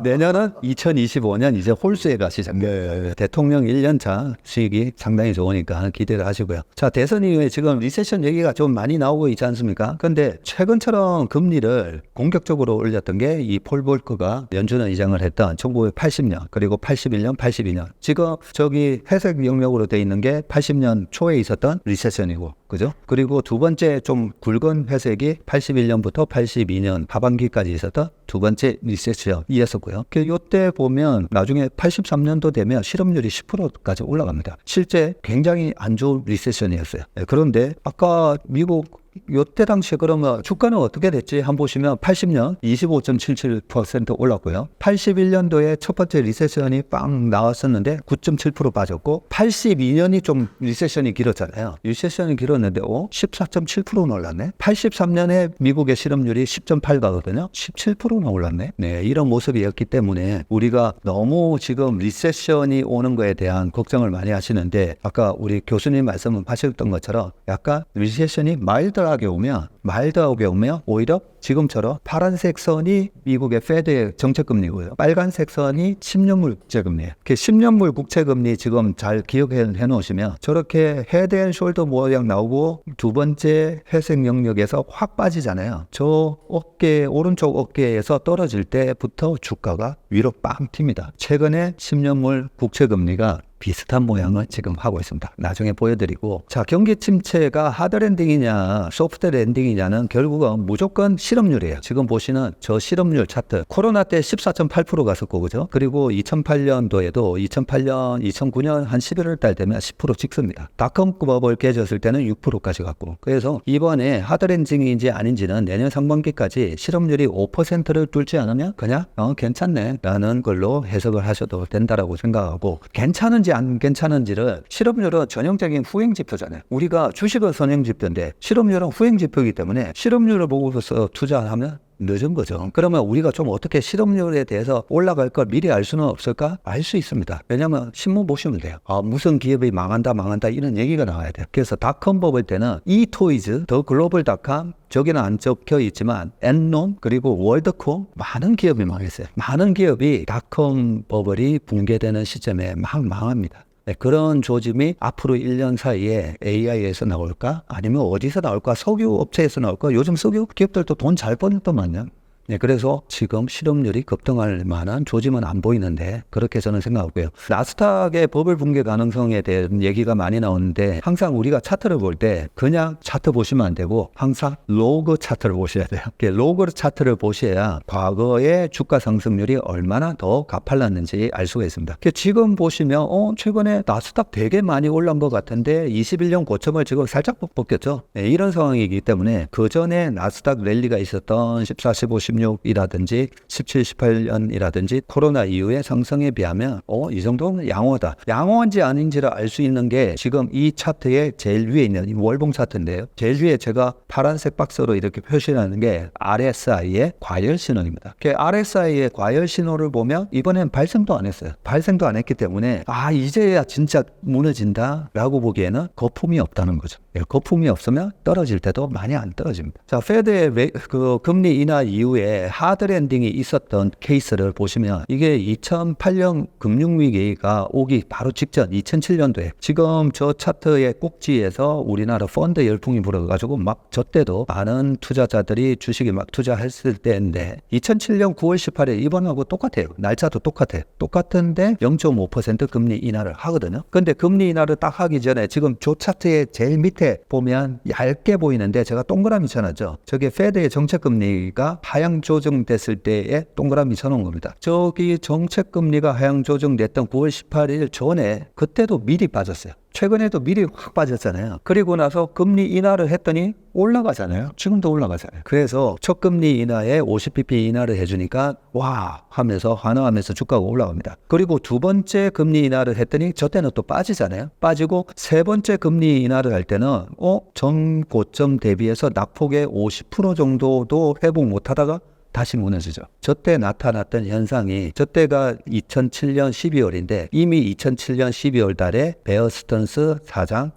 [SPEAKER 1] 내년은 2025년 이제 홀수회가 시작돼요.
[SPEAKER 2] 네.
[SPEAKER 1] 대통령 1년차 수익이 상당히 좋으니까 기대를 하시고요. 자, 대선 이후에 지금 리세션 얘기가 좀 많이 나오고 있지 않습니까? 근데 최근처럼 금리를 공격적으로 올렸던 게 이 폴 볼커가 연준을 의장을 했던 1980년, 그리고 81년, 82년. 지금 저기 회색 영역으로 돼 있는 게 80년 초에 있었던 리세션이고, 그죠? 그리고 두 번째 좀 굵은 회색이 81년부터 82년 하반기까지 있었던 두 번째 리세션이었었고요. 이때 보면 나중에 83년도 되면 실업률이 10%까지 올라갑니다. 실제 굉장히 안 좋은 리세션이었어요. 그런데 아까 미국 요때 당시에 그러면 주가는 어떻게 됐지? 한번 보시면 80년 25.77% 올랐고요. 81년도에 첫 번째 리세션이 빵 나왔었는데 9.7% 빠졌고, 82년이 좀 리세션이 길었잖아요. 리세션이 길었는데 14.7%나 올랐네. 83년에 미국의 실업률이 10.8가거든요. 17%나 올랐네. 네, 이런 모습이었기 때문에 우리가 너무 지금 리세션이 오는 거에 대한 걱정을 많이 하시는데, 아까 우리 교수님 말씀하셨던 것처럼 약간 리세션이 마일드하게 오면 오히려 지금처럼 파란색 선이 미국의 페드의 정책금리고요. 빨간색 선이 10년물 국채금리예요. 10년물 국채금리 지금 잘 기억해 놓으시면 저렇게 헤드앤숄더 모양 나오고 두 번째 회색 영역에서 확 빠지잖아요. 저 어깨, 오른쪽 어깨에서 떨어질 때부터 주가가 위로 빵 튑니다. 최근에 10년물 국채금리가 비슷한 모양을 지금 하고 있습니다. 나중에 보여드리고, 자, 경기 침체가 하드 랜딩이냐 소프트 랜딩이냐는 결국은 무조건 실업률이에요. 지금 보시는 저 실업률 차트, 코로나 때 14.8% 갔었고, 그죠? 그리고 2008년도에도 2009년 한 11월 달 되면 10% 찍습니다. 닷컴 버블 깨졌을 때는 6%까지 갔고, 그래서 이번에 하드 랜딩인지 아닌지는 내년 상반기까지 실업률이 5%를 뚫지 않으면 그냥 괜찮네 라는 걸로 해석을 하셔도 된다라고 생각하고, 괜찮은지 안 괜찮은지를, 실업률은 전형적인 후행 지표잖아요. 우리가 주식은 선행 지표인데 실업률은 후행 지표이기 때문에 실업률을 보고서 투자하면 늦은 거죠. 그러면 우리가 좀 어떻게 실업률에 대해서 올라갈 걸 미리 알 수는 없을까? 알 수 있습니다. 왜냐하면 신문 보시면 돼요. 무슨 기업이 망한다 이런 얘기가 나와야 돼요. 그래서 닷컴 버블 때는 이토이즈, 더 글로벌닷컴, 저기는 안 적혀 있지만 엔놈, 그리고 월드콤, 많은 기업이 망했어요. 많은 기업이 닷컴 버블이 붕괴되는 시점에 막 망합니다. 네, 그런 조짐이 앞으로 1년 사이에 AI에서 나올까? 아니면 어디서 나올까? 석유 업체에서 나올까? 요즘 석유 기업들도 돈 잘 버는더만요. 네, 그래서 지금 실업률이 급등할 만한 조짐은 안 보이는데 그렇게 저는 생각하고요. 나스닥의 버블 붕괴 가능성에 대한 얘기가 많이 나오는데 항상 우리가 차트를 볼 때 그냥 차트 보시면 안 되고 항상 로그 차트를 보셔야 돼요. 로그 차트를 보셔야 과거의 주가 상승률이 얼마나 더 가팔랐는지 알 수가 있습니다. 지금 보시면 최근에 나스닥 되게 많이 올라온 것 같은데 21년 고점을 지금 살짝 벗겼죠. 네, 이런 상황이기 때문에 그 전에 나스닥 랠리가 있었던 14, 15, 16이라든지 17, 18년이라든지 코로나 이후의 상승에 비하면 이 정도는 양호하다. 양호한지 아닌지를 알 수 있는 게 지금 이 차트의 제일 위에 있는 이 월봉 차트인데요. 제일 위에 제가 파란색 박스로 이렇게 표시하는 게 RSI의 과열 신호입니다. RSI의 과열 신호를 보면 이번엔 발생도 안 했어요. 발생도 안 했기 때문에 이제야 진짜 무너진다 라고 보기에는 거품이 없다는 거죠. 거품이 없으면 떨어질 때도 많이 안 떨어집니다. 자, 페드의 그 금리 인하 이후에 하드 랜딩이 있었던 케이스를 보시면 이게 2008년 금융위기가 오기 바로 직전 2007년도에 지금 저 차트의 꼭지에서 우리나라 펀드 열풍이 불어가지고 막 저 때도 많은 투자자들이 주식에 막 투자했을 때인데 2007년 9월 18일 이번하고 똑같아요. 날짜도 똑같아요. 똑같은데 0.5% 금리 인하를 하거든요. 근데 금리 인하를 딱 하기 전에 지금 저 차트의 제일 밑에 보면 얇게 보이는데 제가 동그라미 쳐놨죠. 저게 페드의 정책금리가 하향 조정됐을 때에 동그라미 쳐놓은 겁니다. 저기 정책금리가 하향 조정됐던 9월 18일 전에 그때도 미리 빠졌어요. 최근에도 미리 확 빠졌잖아요. 그리고 나서 금리 인하를 했더니 올라가잖아요. 지금도 올라가잖아요. 그래서 첫 금리 인하에 50bp 인하를 해주니까 와 하면서 환호하면서 주가가 올라갑니다. 그리고 두 번째 금리 인하를 했더니 저 때는 또 빠지잖아요. 빠지고 세 번째 금리 인하를 할 때는 전 고점 대비해서 낙폭의 50% 정도도 회복 못하다가 다시 무너지죠. 저때 나타났던 현상이 저때가 2007년 12월인데 이미 2007년 12월 달에 베어 스턴스 사장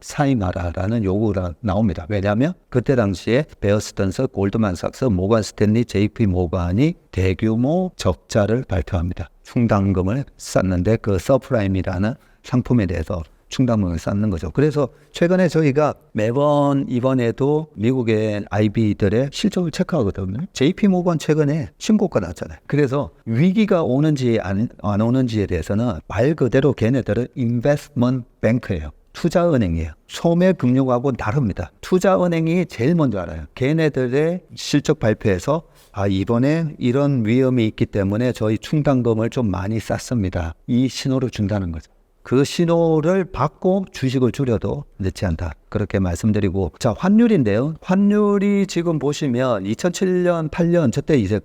[SPEAKER 1] 사임하라라는 요구가 나옵니다. 왜냐하면 그때 당시에 베어 스턴스, 골드만삭스, 모건 스탠리, JP 모건이 대규모 적자를 발표합니다. 충당금을 쌌는데 그 서프라임이라는 상품에 대해서 충당금을 쌓는 거죠. 그래서 최근에 저희가 매번 이번에도 미국의 IB들의 실적을 체크하거든요. JP 모건 최근에 신고가 났잖아요. 그래서 위기가 오는지 안 오는지에 대해서는 말 그대로 걔네들은 인베스트먼트 뱅크예요. 투자은행이에요. 소매금융하고 다릅니다. 투자은행이 제일 먼저 알아요. 걔네들의 실적 발표에서 이번에 이런 위험이 있기 때문에 저희 충당금을 좀 많이 쌌습니다. 이 신호를 준다는 거죠. 그 신호를 받고 주식을 줄여도 늦지 않다. 그렇게 말씀드리고, 자, 환율인데요. 환율이 지금 보시면 2007년, 8년 저때 이제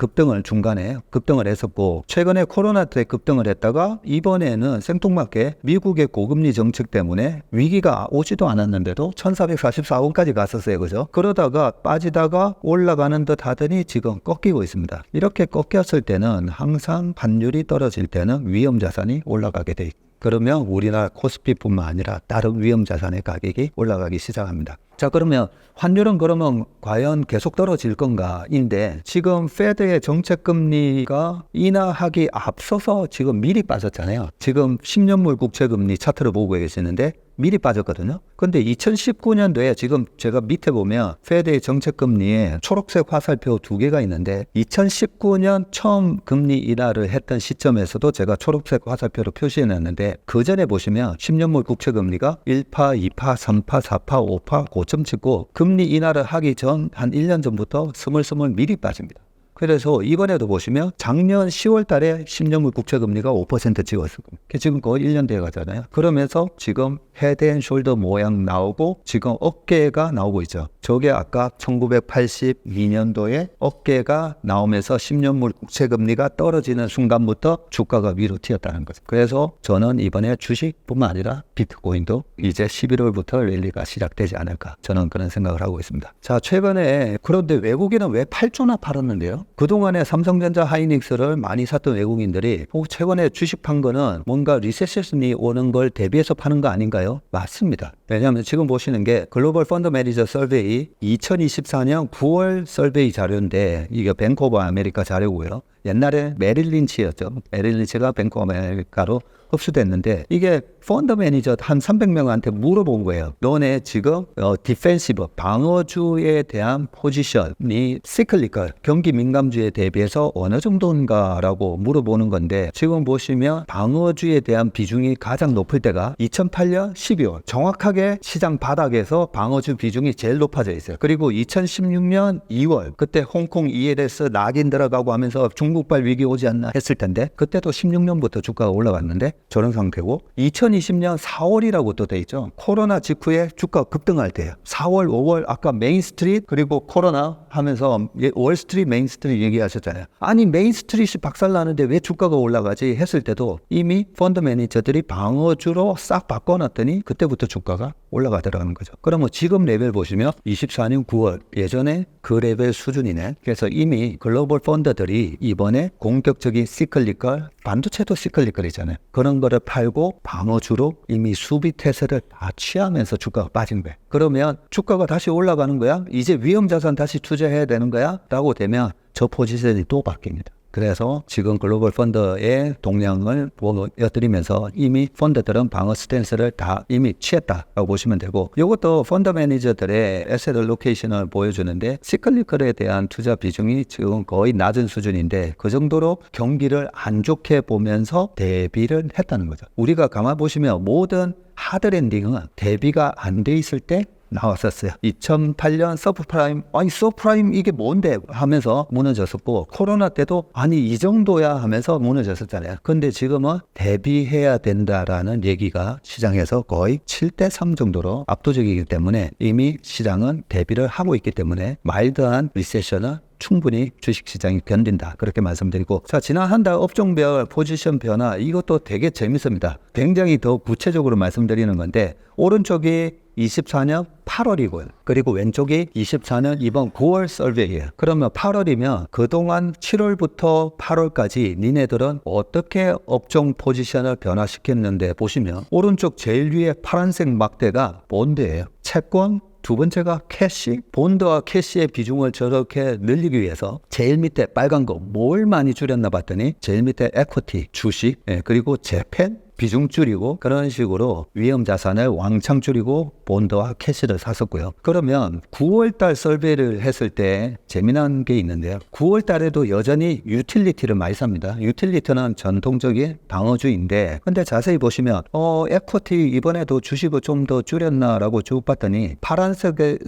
[SPEAKER 1] 중간에 급등을 했었고, 최근에 코로나 때 급등을 했다가 이번에는 생뚱맞게 미국의 고금리 정책 때문에 위기가 오지도 않았는데도 1444원까지 갔었어요. 그죠? 그러다가 빠지다가 올라가는 듯 하더니 지금 꺾이고 있습니다. 이렇게 꺾였을 때는 항상 환율이 떨어질 때는 위험 자산이 올라가게 돼 있고, 그러면 우리나라 코스피뿐만 아니라 다른 위험 자산의 가격이 올라가기 시작합니다. 자, 그러면 환율은 그러면 과연 계속 떨어질 건가인데 지금 페드의 정책금리가 인하하기 앞서서 지금 미리 빠졌잖아요. 지금 10년물 국채금리 차트를 보고 계시는데 미리 빠졌거든요. 근데 2019년도에 지금 제가 밑에 보면 페드의 정책금리에 초록색 화살표 두 개가 있는데 2019년 처음 금리 인하를 했던 시점에서도 제가 초록색 화살표로 표시해놨는데 그 전에 보시면 10년물 국채금리가 1파, 2파, 3파, 4파, 5파 고점 찍고 금리 인하를 하기 전 한 1년 전부터 스물스물 미리 빠집니다. 그래서 이번에도 보시면 작년 10월 달에 10년물 국채금리가 5% 찍었을 겁니다. 지금 거의 1년 돼 가잖아요. 그러면서 지금 헤드앤숄더 모양 나오고 지금 어깨가 나오고 있죠. 저게 아까 1982년도에 어깨가 나오면서 10년물 국채금리가 떨어지는 순간부터 주가가 위로 튀었다는 거죠. 그래서 저는 이번에 주식뿐만 아니라 비트코인도 이제 11월부터 랠리가 시작되지 않을까, 저는 그런 생각을 하고 있습니다. 자, 최근에 그런데 외국인은 왜 8조나 팔았는데요? 그동안에 삼성전자, 하이닉스를 많이 샀던 외국인들이 최근에 주식 판 거는 뭔가 리세션이 오는 걸 대비해서 파는 거 아닌가요? 맞습니다. 왜냐하면 지금 보시는 게 글로벌 펀드 매니저 설베이 2024년 9월 설베이 자료인데 이게 뱅크 오브 아메리카 자료고요. 옛날에 메릴 린치였죠. 메릴 린치가 뱅크 오브 아메리카로 흡수됐는데 이게 펀드 매니저 한 300명한테 물어본 거예요. 너네 지금 디펜시브 방어주에 대한 포지션이 시클리컬 경기 민감주에 대비해서 어느 정도인가라고 물어보는 건데 지금 보시면 방어주에 대한 비중이 가장 높을 때가 2008년 12월 정확하게 시장 바닥에서 방어주 비중이 제일 높아져 있어요. 그리고 2016년 2월 그때 홍콩 ELS 낙인 들어가고 하면서 중국발 위기 오지 않나 했을 텐데 그때도 16년부터 주가가 올라갔는데 저런 상태고 2020년 4월이라고 또 돼 있죠. 코로나 직후에 주가 급등할 때예요. 4월, 5월 아까 메인스트리트 그리고 코로나 하면서 월스트리트, 메인스트리트 얘기하셨잖아요. 아니 메인스트리트이 박살나는데 왜 주가가 올라가지 했을 때도 이미 펀드 매니저들이 방어주로 싹 바꿔놨더니 그때부터 주가가 올라가더라는 거죠. 그러면 지금 레벨 보시면 24년 9월 예전에 그 레벨 수준이네. 그래서 이미 글로벌 펀드들이 이번에 공격적인 시클리컬 반도체도 시클리컬이잖아요. 그런 거를 팔고 방어주로 이미 수비 태세를 다 취하면서 주가가 빠진 거예요. 그러면 주가가 다시 올라가는 거야? 이제 위험자산 다시 투자해야 되는 거야? 라고 되면 저 포지션이 또 바뀝니다. 그래서 지금 글로벌 펀드의 동향을 보여드리면서 이미 펀드들은 방어 스탠스를 다 이미 취했다라고 보시면 되고 이것도 펀드 매니저들의 에셋 알로케이션을 보여주는데 시클리컬에 대한 투자 비중이 지금 거의 낮은 수준인데 그 정도로 경기를 안 좋게 보면서 대비를 했다는 거죠. 우리가 가만 보시면 모든 하드랜딩은 대비가 안 돼 있을 때 나왔었어요. 2008년 서브프라임 아니 서브프라임 이게 뭔데 하면서 무너졌었고 코로나 때도 아니 이 정도야 하면서 무너졌었잖아요. 근데 지금은 대비해야 된다라는 얘기가 시장에서 거의 7대3 정도로 압도적이기 때문에 이미 시장은 대비를 하고 있기 때문에 마일드한 리세션은 충분히 주식시장이 견딘다 그렇게 말씀드리고 자 지난 한 달 업종별 포지션 변화 이것도 되게 재밌습니다. 굉장히 더 구체적으로 말씀드리는 건데 오른쪽이 24년 8월이고요. 그리고 왼쪽이 24년 이번 9월 설베이예요. 그러면 8월이면 그동안 7월부터 8월까지 니네들은 어떻게 업종 포지션을 변화시켰는데 보시면 오른쪽 제일 위에 파란색 막대가 본드예요. 채권 두 번째가 캐시, 본드와 캐시의 비중을 저렇게 늘리기 위해서 제일 밑에 빨간 거 뭘 많이 줄였나 봤더니 제일 밑에 에쿼티, 주식, 그리고 재팬 비중 줄이고 그런 식으로 위험 자산을 왕창 줄이고 본드와 캐시를 샀었고요. 그러면 9월달 설베이를 했을 때 재미난 게 있는데요. 9월달에도 여전히 유틸리티를 많이 삽니다. 유틸리티는 전통적인 방어주인데 근데 자세히 보시면 에쿼티 이번에도 주식을 좀 더 줄였나라고 쭉 봤더니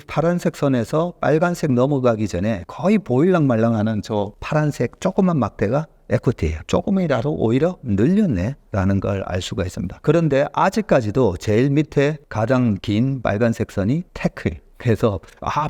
[SPEAKER 1] 파란색 선에서 빨간색 넘어가기 전에 거의 보일랑말랑하는 저 파란색 조그만 막대가 에쿼티예요. 조금이라도 오히려 늘렸네 라는 걸 알 수가 있습니다. 그런데 아직까지도 제일 밑에 가장 긴 빨간색 선이 테크. 그래서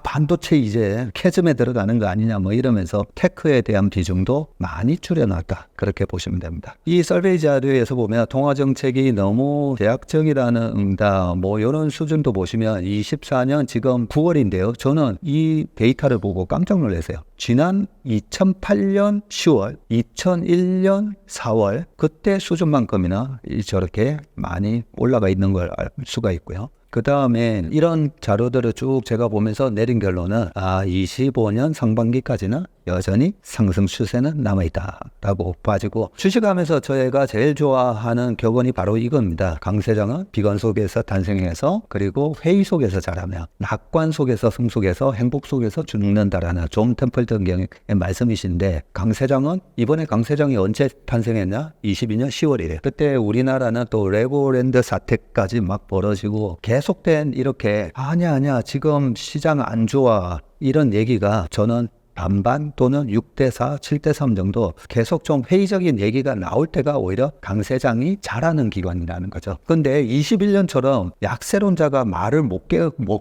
[SPEAKER 1] 반도체 이제 캐즘에 들어가는 거 아니냐 뭐 이러면서 테크에 대한 비중도 많이 줄여놨다 그렇게 보시면 됩니다. 이 설베이 자료에서 보면 통화정책이 너무 제약적이라는 응답 뭐 이런 수준도 보시면 24년 지금 9월인데요. 저는 이 데이터를 보고 깜짝 놀랐어요. 지난 2008년 10월, 2001년 4월 그때 수준만큼이나 저렇게 많이 올라가 있는 걸 알 수가 있고요. 그 다음에 이런 자료들을 쭉 제가 보면서 내린 결론은 25년 상반기까지는 여전히 상승 추세는 남아있다 라고 봐지고 주식하면서 저희가 제일 좋아하는 격언이 바로 이겁니다. 강세장은 비관 속에서 탄생해서 그리고 회의 속에서 자라며 낙관 속에서 승속해서 행복 속에서 죽는다라는 존 템플턴 경의 말씀이신데 강세장은 이번에 강세장이 언제 탄생했냐? 22년 10월이래요. 그때 우리나라는 또 레고랜드 사태까지 막 벌어지고 계속된 이렇게 아니야 지금 시장 안 좋아 이런 얘기가 저는 반반 또는 6대4, 7대3 정도 계속 좀 회의적인 얘기가 나올 때가 오히려 강세장이 잘하는 기관이라는 거죠. 근데 21년처럼 약세론자가 말을 못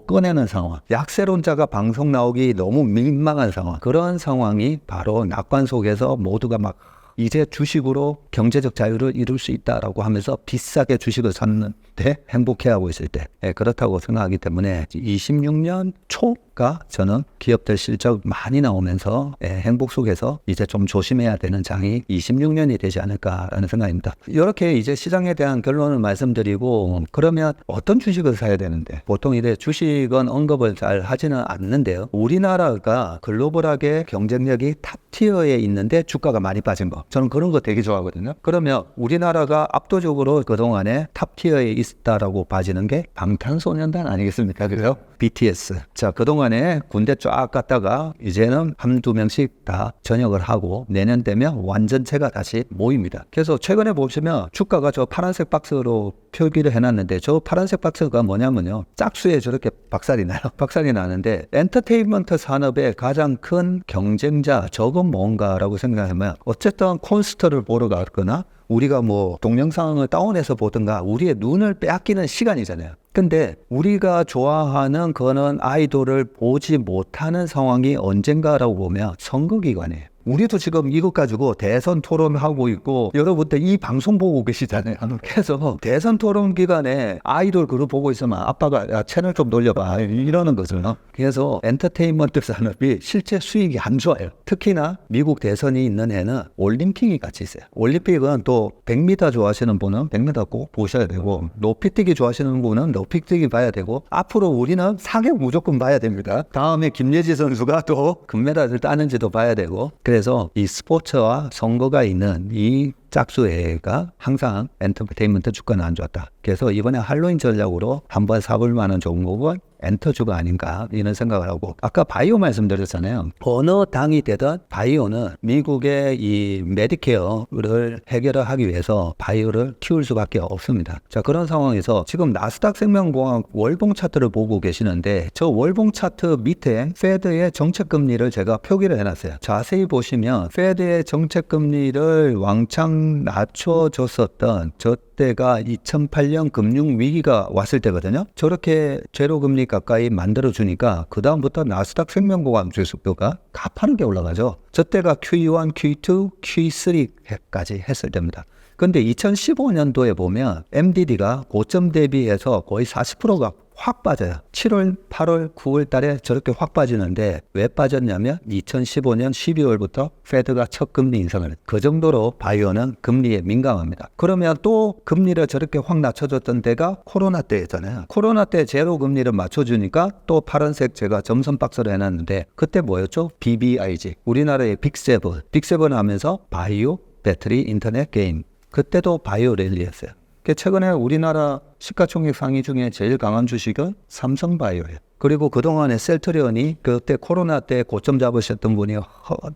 [SPEAKER 1] 꺼내는 상황, 약세론자가 방송 나오기 너무 민망한 상황, 그런 상황이 바로 낙관 속에서 모두가 막 이제 주식으로 경제적 자유를 이룰 수 있다라고 하면서 비싸게 주식을 샀는데 행복해하고 있을 때 그렇다고 생각하기 때문에 26년 초 실적과 저는 기업들 실적 많이 나오면서 행복 속에서 이제 좀 조심해야 되는 장이 26년이 되지 않을까라는 생각입니다. 이렇게 이제 시장에 대한 결론을 말씀드리고 그러면 어떤 주식을 사야 되는데 보통 이제 주식은 언급을 잘 하지는 않는데요. 우리나라가 글로벌하게 경쟁력이 탑티어에 있는데 주가가 많이 빠진 거. 저는 그런 거 되게 좋아하거든요. 그러면 우리나라가 압도적으로 그동안에 탑티어에 있다라고 봐지는 게 방탄소년단 아니겠습니까? 그래요? BTS. 자, 그동안에 군대 쫙 갔다가 이제는 한두 명씩 다 전역을 하고 내년 되면 완전체가 다시 모입니다. 그래서 최근에 보시면 주가가 저 파란색 박스로 표기를 해놨는데 저 파란색 박스가 뭐냐면요. 짝수에 저렇게 박살이 나요. 박살이 나는데 엔터테인먼트 산업의 가장 큰 경쟁자 저건 뭔가라고 생각하면 어쨌든 콘서트를 보러 갔거나 우리가 뭐 동영상을 다운해서 보든가 우리의 눈을 빼앗기는 시간이잖아요. 근데 우리가 좋아하는 그런 아이돌을 보지 못하는 상황이 언젠가라고 보면 선거 기간이에요. 우리도 지금 이것 가지고 대선 토론하고 있고 여러분들 이 방송 보고 계시잖아요. 그래서 대선 토론 기간에 아이돌 그룹 보고 있으면 아빠가 야, 채널 좀 돌려봐 이러는 거죠. 그래서 엔터테인먼트 산업이 실제 수익이 안 좋아요. 특히나 미국 대선이 있는 해는 올림픽이 같이 있어요. 올림픽은 또 100m 좋아하시는 분은 100m 꼭 보셔야 되고 높이뛰기 좋아하시는 분은 높이뛰기 봐야 되고 앞으로 우리는 사격 무조건 봐야 됩니다. 다음에 김예지 선수가 또 금메달을 따는지도 봐야 되고 그래서 이 스포츠와 선거가 있는 이 짝수회가 항상 엔터테인먼트 주가는 안 좋았다. 그래서 이번에 할로윈 전략으로 한번 사볼 만한 종목은 엔터주가 아닌가 이런 생각을 하고 아까 바이오 말씀드렸잖아요. 어느 당이 되든 바이오는 미국의 이 메디케어를 해결을 하기 위해서 바이오를 키울 수밖에 없습니다. 자 그런 상황에서 지금 나스닥 생명공학 월봉 차트를 보고 계시는데 저 월봉 차트 밑에 페드의 정책금리를 제가 표기를 해놨어요. 자세히 보시면 페드의 정책금리를 왕창 낮춰줬었던 저 때가 2008년 금융위기가 왔을 때거든요. 저렇게 제로금리 가까이 만들어주니까 그 다음부터 나스닥 생명보험 지수가 가파르게 올라가죠. 저 때가 Q1, Q2, Q3까지 했을 때입니다. 근데 2015년도에 보면 MDD가 고점 대비해서 거의 40%가 확 빠져요. 7월, 8월, 9월 달에 저렇게 확 빠지는데 왜 빠졌냐면 2015년 12월부터 페드가 첫 금리 인상을 했어요. 그 정도로 바이오는 금리에 민감합니다. 그러면 또 금리를 저렇게 확 낮춰줬던 때가 코로나 때였잖아요. 코로나 때 제로 금리를 맞춰주니까 또 파란색 제가 점선 박스를 해놨는데 그때 뭐였죠? BBIG. 우리나라의 빅세븐. 빅세븐 하면서 바이오, 배터리, 인터넷, 게임. 그때도 바이오 랠리였어요. 최근에 우리나라 시가총액 상위 중에 제일 강한 주식은 삼성바이오예요. 그리고 그동안에 셀트리온이 그때 코로나 때 고점 잡으셨던 분이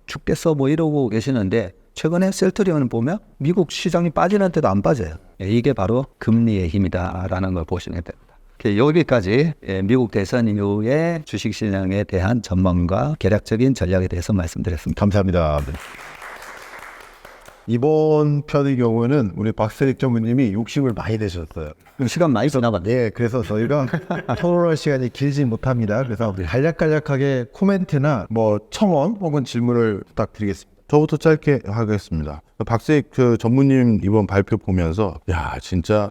[SPEAKER 1] 죽겠어 뭐 이러고 계시는데 최근에 셀트리온을 보면 미국 시장이 빠지는데도 안 빠져요. 이게 바로 금리의 힘이다라는 걸 보시면 됩니다. 여기까지 미국 대선 이후의 주식시장에 대한 전망과 개략적인 전략에 대해서 말씀드렸습니다.
[SPEAKER 2] 감사합니다. 이번 편의 경우는 우리 박세익 전무님이 욕심을 많이 내셨어요.
[SPEAKER 1] 시간 많이 지나갔네.
[SPEAKER 2] 네, 그래서 저희가 토론할 시간이 길지 못합니다. 그래서 간략간략하게 코멘트나 뭐 첨언 혹은 질문을 부탁드리겠습니다.
[SPEAKER 3] 저부터 짧게 하겠습니다. 박세익 전무님 이번 발표 보면서 야 진짜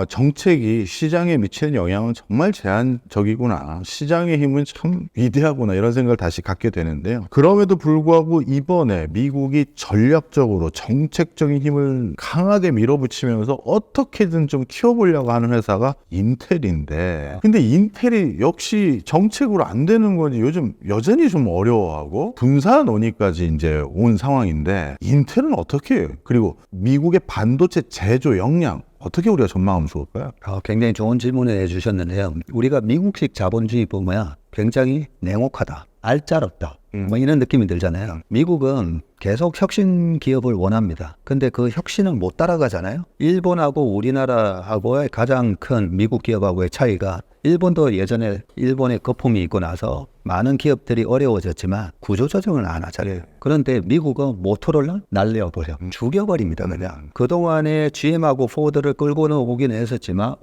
[SPEAKER 3] 정책이 시장에 미치는 영향은 정말 제한적이구나. 시장의 힘은 참 위대하구나 이런 생각을 다시 갖게 되는데요. 그럼에도 불구하고 이번에 미국이 전략적으로 정책적인 힘을 강하게 밀어붙이면서 어떻게든 좀 키워보려고 하는 회사가 인텔인데 근데 인텔이 역시 정책으로 안 되는 건지 요즘 여전히 좀 어려워하고 분산 논의까지 이제 온 상황인데 인텔은 어떻게 해요? 그리고 미국의 반도체 제조 역량 어떻게 우리가 전망하면 좋을까요?
[SPEAKER 1] 굉장히 좋은 질문을 해주셨는데요. 우리가 미국식 자본주의 보면 굉장히 냉혹하다, 알짜롭다 뭐 이런 느낌이 들잖아요. 미국은 계속 혁신 기업을 원합니다. 근데 그 혁신을 못 따라가잖아요. 일본하고 우리나라하고의 가장 큰 미국 기업하고의 차이가 일본도 예전에 일본의 거품이 있고 나서 많은 기업들이 어려워졌지만 구조조정을 안 하잖아요. 그런데 미국은 모토로라 날려버려. 죽여버립니다. 그냥. 그동안에 GM하고 포드를 끌고는 오긴 했었지만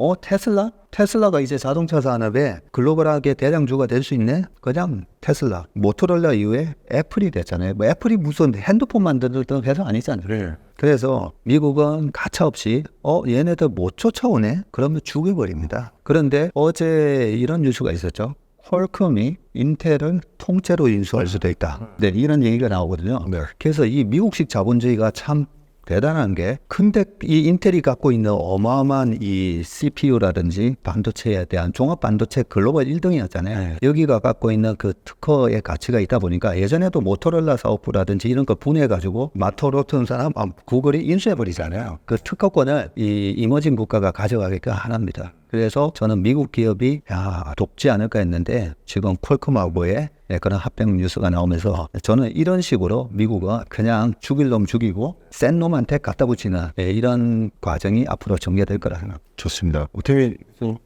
[SPEAKER 1] 테슬라가 이제 자동차 산업에 글로벌하게 대장주가 될 수 있네? 그냥 테슬라. 모토로라 이후에 애플이 됐잖아요. 뭐 애플이 무슨 핸드폰 만들던 회사 아니잖아요.
[SPEAKER 3] 네.
[SPEAKER 1] 그래서 미국은 가차없이 얘네들 못 쫓아오네? 그러면 죽여버립니다. 그런데 어제 이런 뉴스가 있었죠. 퀄컴이 인텔을 통째로 인수할 수도 있다. 네, 이런 얘기가 나오거든요.
[SPEAKER 2] 네.
[SPEAKER 1] 그래서 이 미국식 자본주의가 참 대단한 게, 근데 이 인텔이 갖고 있는 어마어마한 이 CPU라든지 반도체에 대한 종합 반도체 글로벌 1등이었잖아요. 여기가 갖고 있는 그 특허의 가치가 있다 보니까 예전에도 모토로라 사업부라든지 이런 거 분해해가지고 마토로튼 사람 구글이 인수해버리잖아요. 그 특허권을 이 이머징 국가가 가져가게끔 하랍니다. 그래서 저는 미국 기업이 돕지 않을까 했는데 지금 퀄컴하고의 그런 합병 뉴스가 나오면서 저는 이런 식으로 미국은 그냥 죽일 놈 죽이고 센 놈한테 갖다 붙이는 이런 과정이 앞으로 전개될 거라 생각합니다.
[SPEAKER 2] 좋습니다. 오태민 교수님.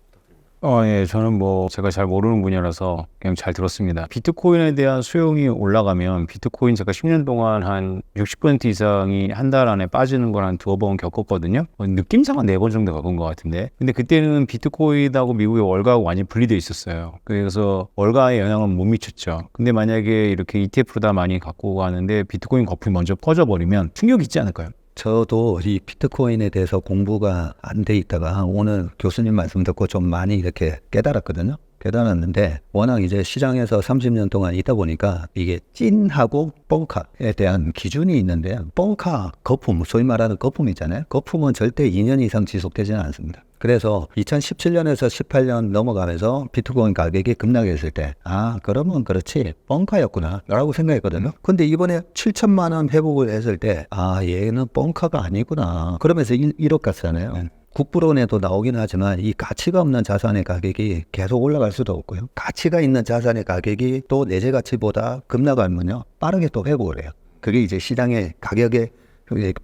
[SPEAKER 4] 예, 저는 뭐 제가 잘 모르는 분야라서 그냥 잘 들었습니다. 비트코인에 대한 수용이 올라가면 비트코인 제가 10년 동안 한 60% 이상이 한 달 안에 빠지는 걸 한 두어 번 겪었거든요. 느낌상 한 4번 정도 겪은 것 같은데. 근데 그때는 비트코인하고 미국의 월가하고 완전히 분리되어 있었어요. 그래서 월가의 영향은 못 미쳤죠. 근데 만약에 이렇게 ETF로 다 많이 갖고 가는데 비트코인 거품이 먼저 퍼져버리면 충격이 있지 않을까요?
[SPEAKER 1] 저도 이 비트코인에 대해서 공부가 안 돼 있다가 오늘 교수님 말씀 듣고 좀 많이 이렇게 깨달았거든요. 깨달았는데 워낙 이제 시장에서 30년 동안 있다 보니까 이게 찐하고 뻥카에 대한 기준이 있는데, 뻥카 거품, 소위 말하는 거품 있잖아요. 거품은 절대 2년 이상 지속되지는 않습니다. 그래서 2017년에서 18년 넘어가면서 비트코인 가격이 급락했을 때 그러면 그렇지 뻥카였구나 라고 생각했거든요. 근데 이번에 7천만 원 회복을 했을 때 얘는 뻥카가 아니구나 그러면서 1억 갔잖아요. 국부론에도 나오긴 하지만 이 가치가 없는 자산의 가격이 계속 올라갈 수도 없고요. 가치가 있는 자산의 가격이 또 내재 가치보다 급락하면요 빠르게 또 회복을 해요. 그게 이제 시장의 가격의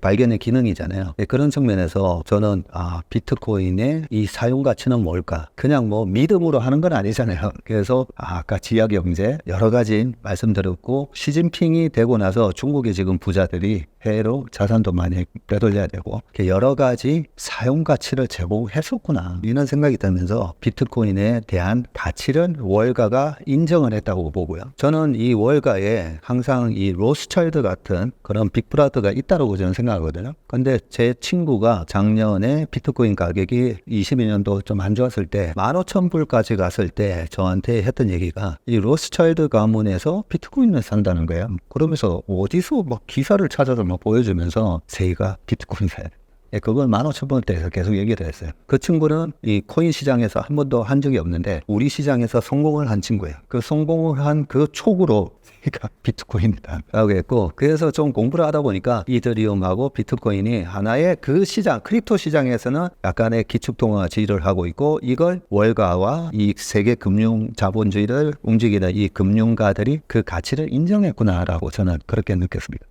[SPEAKER 1] 발견의 기능이잖아요. 그런 측면에서 저는 비트코인의 이 사용 가치는 뭘까? 그냥 뭐 믿음으로 하는 건 아니잖아요. 그래서 아까 지하 경제 여러 가지 말씀드렸고, 시진핑이 되고 나서 중국의 지금 부자들이 해외로 자산도 많이 빼돌려야 되고 여러 가지 사용 가치를 제공했었구나 이런 생각이 들면서 비트코인에 대한 가치를 월가가 인정을 했다고 보고요. 저는 이 월가에 항상 이 로스차일드 같은 그런 빅브라더가 있다고 저는 생각하거든요. 근데 제 친구가 작년에 비트코인 가격이 22년도 좀 안 좋았을 때 15,000불까지 갔을 때 저한테 했던 얘기가 이 로스차일드 가문에서 비트코인을 산다는 거예요. 그러면서 어디서 막 기사를 찾아서 막 보여주면서 세이가 비트코인 사야 돼. 그걸 15,000원대에서 계속 얘기를 했어요. 그 친구는 이 코인 시장에서 한 번도 한 적이 없는데 우리 시장에서 성공을 한 친구예요. 그 성공을 한 그 촉으로 세이가 비트코인이다 라고 했고, 그래서 좀 공부를 하다 보니까 이더리움하고 비트코인이 하나의 그 시장, 크립토 시장에서는 약간의 기축통화 지위를 하고 있고, 이걸 월가와 이 세계 금융 자본주의를 움직이는 이 금융가들이 그 가치를 인정했구나라고 저는 그렇게 느꼈습니다.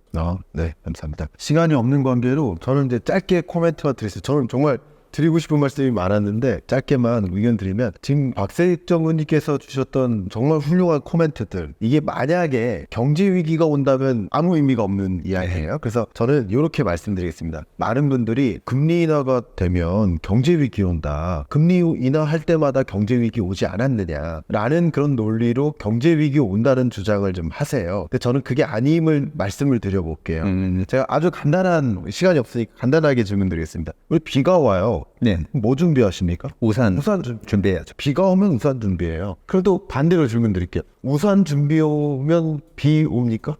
[SPEAKER 2] 네, 감사합니다. 시간이 없는 관계로 저는 이제 짧게 코멘트만 드리겠습니다. 저는 정말 드리고 싶은 말씀이 많았는데 짧게만 의견 드리면, 지금 박세익정 의원님께서 주셨던 정말 훌륭한 코멘트들, 이게 만약에 경제 위기가 온다면 아무 의미가 없는 이야기예요. 그래서 저는 이렇게 말씀드리겠습니다. 많은 분들이 금리 인하가 되면 경제 위기 온다, 금리 인하할 때마다 경제 위기 오지 않았느냐라는 그런 논리로 경제 위기 온다는 주장을 좀 하세요. 근데 저는 그게 아님을 말씀을 드려볼게요. 제가 아주 간단한, 시간이 없으니까 간단하게 질문 드리겠습니다. 우리 비가 와요.
[SPEAKER 1] 네,
[SPEAKER 2] 뭐 준비하십니까?
[SPEAKER 1] 우산 준비해야죠.
[SPEAKER 2] 비가 오면 우산 준비해요. 그래도 반대로 질문 드릴게요. 우산 준비 오면 비 옵니까?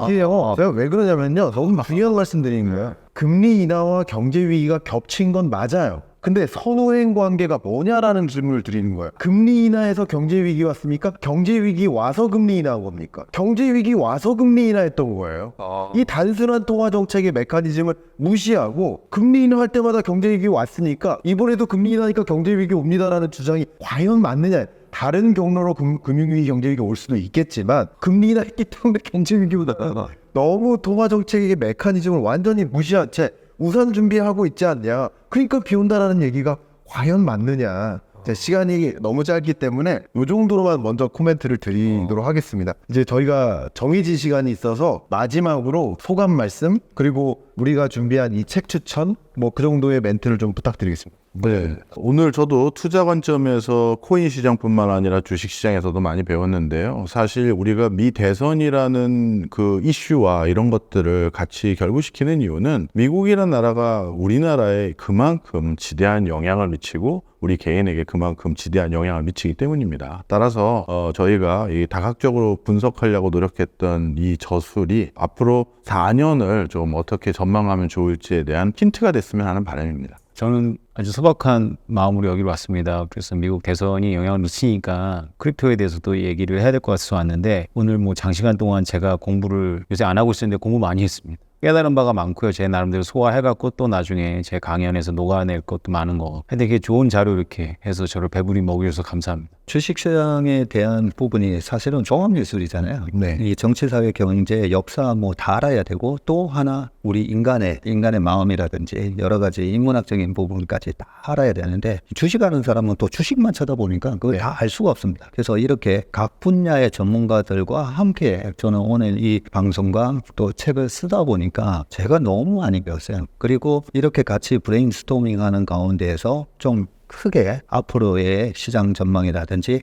[SPEAKER 2] 이게요, 제가 왜 그러냐면요, 너무 중요한 말씀 드리는 거예요. 금리 인하와 경제 위기가 겹친 건 맞아요. 근데 선후행 관계가 뭐냐라는 질문을 드리는 거예요. 금리 인하해서 경제 위기 왔습니까? 경제 위기 와서 금리 인하한 겁니까? 경제 위기 와서 금리 인하했던 거예요. 이 단순한 통화 정책의 메커니즘을 무시하고 금리 인하할 때마다 경제 위기 왔으니까 이번에도 금리 인하니까 경제 위기 옵니다라는 주장이 과연 맞느냐? 다른 경로로 금융위기, 경제위기 올 수도 있겠지만 금리 인하했기 때문에 경제위기보다 너무 통화 정책의 메커니즘을 완전히 무시한 채 우산 준비하고 있지 않냐, 그러니까 비 온다라는 얘기가 과연 맞느냐. 시간이 너무 짧기 때문에 이 정도로만 먼저 코멘트를 드리도록 하겠습니다. 이제 저희가 정해진 시간이 있어서 마지막으로 소감 말씀, 그리고 우리가 준비한 이 책 추천 뭐 그 정도의 멘트를 좀 부탁드리겠습니다.
[SPEAKER 3] 네. 오늘 저도 투자 관점에서 코인 시장뿐만 아니라 주식 시장에서도 많이 배웠는데요. 사실 우리가 미 대선이라는 그 이슈와 이런 것들을 같이 결부시키는 이유는 미국이라는 나라가 우리나라에 그만큼 지대한 영향을 미치고 우리 개인에게 그만큼 지대한 영향을 미치기 때문입니다. 따라서 저희가 이 다각적으로 분석하려고 노력했던 이 저술이 앞으로 4년을 좀 어떻게 전망하면 좋을지에 대한 힌트가 됐으면 하는 바람입니다.
[SPEAKER 4] 저는 아주 소박한 마음으로 여기로 왔습니다. 그래서 미국 대선이 영향을 미치니까 크립토에 대해서도 얘기를 해야 될 것 같아서 왔는데 오늘 뭐 장시간 동안 제가 공부를 요새 안 하고 있었는데 공부 많이 했습니다. 깨달은 바가 많고요. 제 나름대로 소화해갖고 또 나중에 제 강연에서 녹아낼 것도 많은 거. 근데 이게 좋은 자료 이렇게 해서 저를 배부리 먹여주셔서 감사합니다.
[SPEAKER 1] 주식시장에 대한 부분이 사실은 종합예술이잖아요.
[SPEAKER 2] 네.
[SPEAKER 1] 이 정치, 사회, 경제, 역사 뭐 다 알아야 되고 또 하나 우리 인간의 마음이라든지 여러 가지 인문학적인 부분까지 다 알아야 되는데 주식하는 사람은 또 주식만 쳐다보니까 그걸 다 알 수가 없습니다. 그래서 이렇게 각 분야의 전문가들과 함께 저는 오늘 이 방송과 또 책을 쓰다 보니까 제가 너무 많이 배웠어요. 그리고 이렇게 같이 브레인스토밍하는 가운데에서 좀 크게 앞으로의 시장 전망이라든지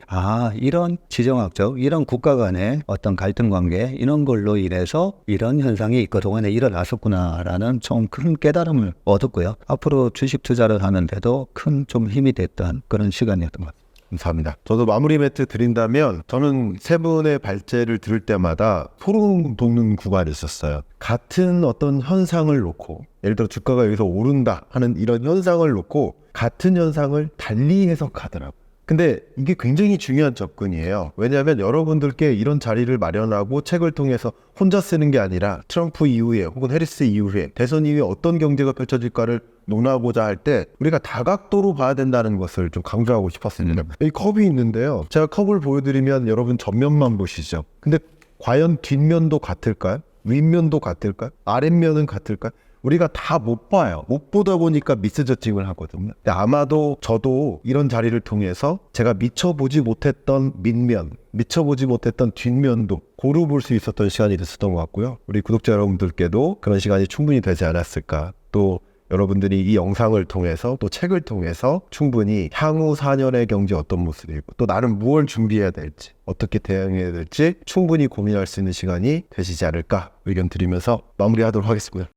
[SPEAKER 1] 이런 지정학적 이런 국가 간의 어떤 갈등 관계 이런 걸로 인해서 이런 현상이 그동안에 일어났었구나라는 좀 큰 깨달음을 얻었고요. 앞으로 주식 투자를 하는데도 큰 좀 힘이 됐던 그런 시간이었던 것 같습니다.
[SPEAKER 2] 감사합니다. 저도 마무리 멘트 드린다면 저는 세 분의 발제를 들을 때마다 소름 돋는 구간이 있었어요. 같은 어떤 현상을 놓고 예를 들어 주가가 여기서 오른다 하는 이런 현상을 놓고 같은 현상을 달리 해석하더라고요. 근데 이게 굉장히 중요한 접근이에요. 왜냐하면 여러분들께 이런 자리를 마련하고 책을 통해서 혼자 쓰는 게 아니라 트럼프 이후에 혹은 해리스 이후에 대선 이후에 어떤 경제가 펼쳐질까를 논하고자 할 때 우리가 다각도로 봐야 된다는 것을 좀 강조하고 싶었습니다. 이 컵이 있는데요. 제가 컵을 보여드리면 여러분 전면만 보시죠. 근데 과연 뒷면도 같을까요? 윗면도 같을까요? 아랫면은 같을까요? 우리가 다 못 봐요. 못 보다 보니까 미스저징을 하거든요. 근데 아마도 저도 이런 자리를 통해서 제가 미쳐보지 못했던 밑면, 미쳐보지 못했던 뒷면도 고루 볼 수 있었던 시간이 됐었던 것 같고요. 우리 구독자 여러분들께도 그런 시간이 충분히 되지 않았을까. 또 여러분들이 이 영상을 통해서 또 책을 통해서 충분히 향후 4년의 경제 어떤 모습이고 또 나는 무엇을 준비해야 될지 어떻게 대응해야 될지 충분히 고민할 수 있는 시간이 되시지 않을까 의견 드리면서 마무리하도록 하겠습니다.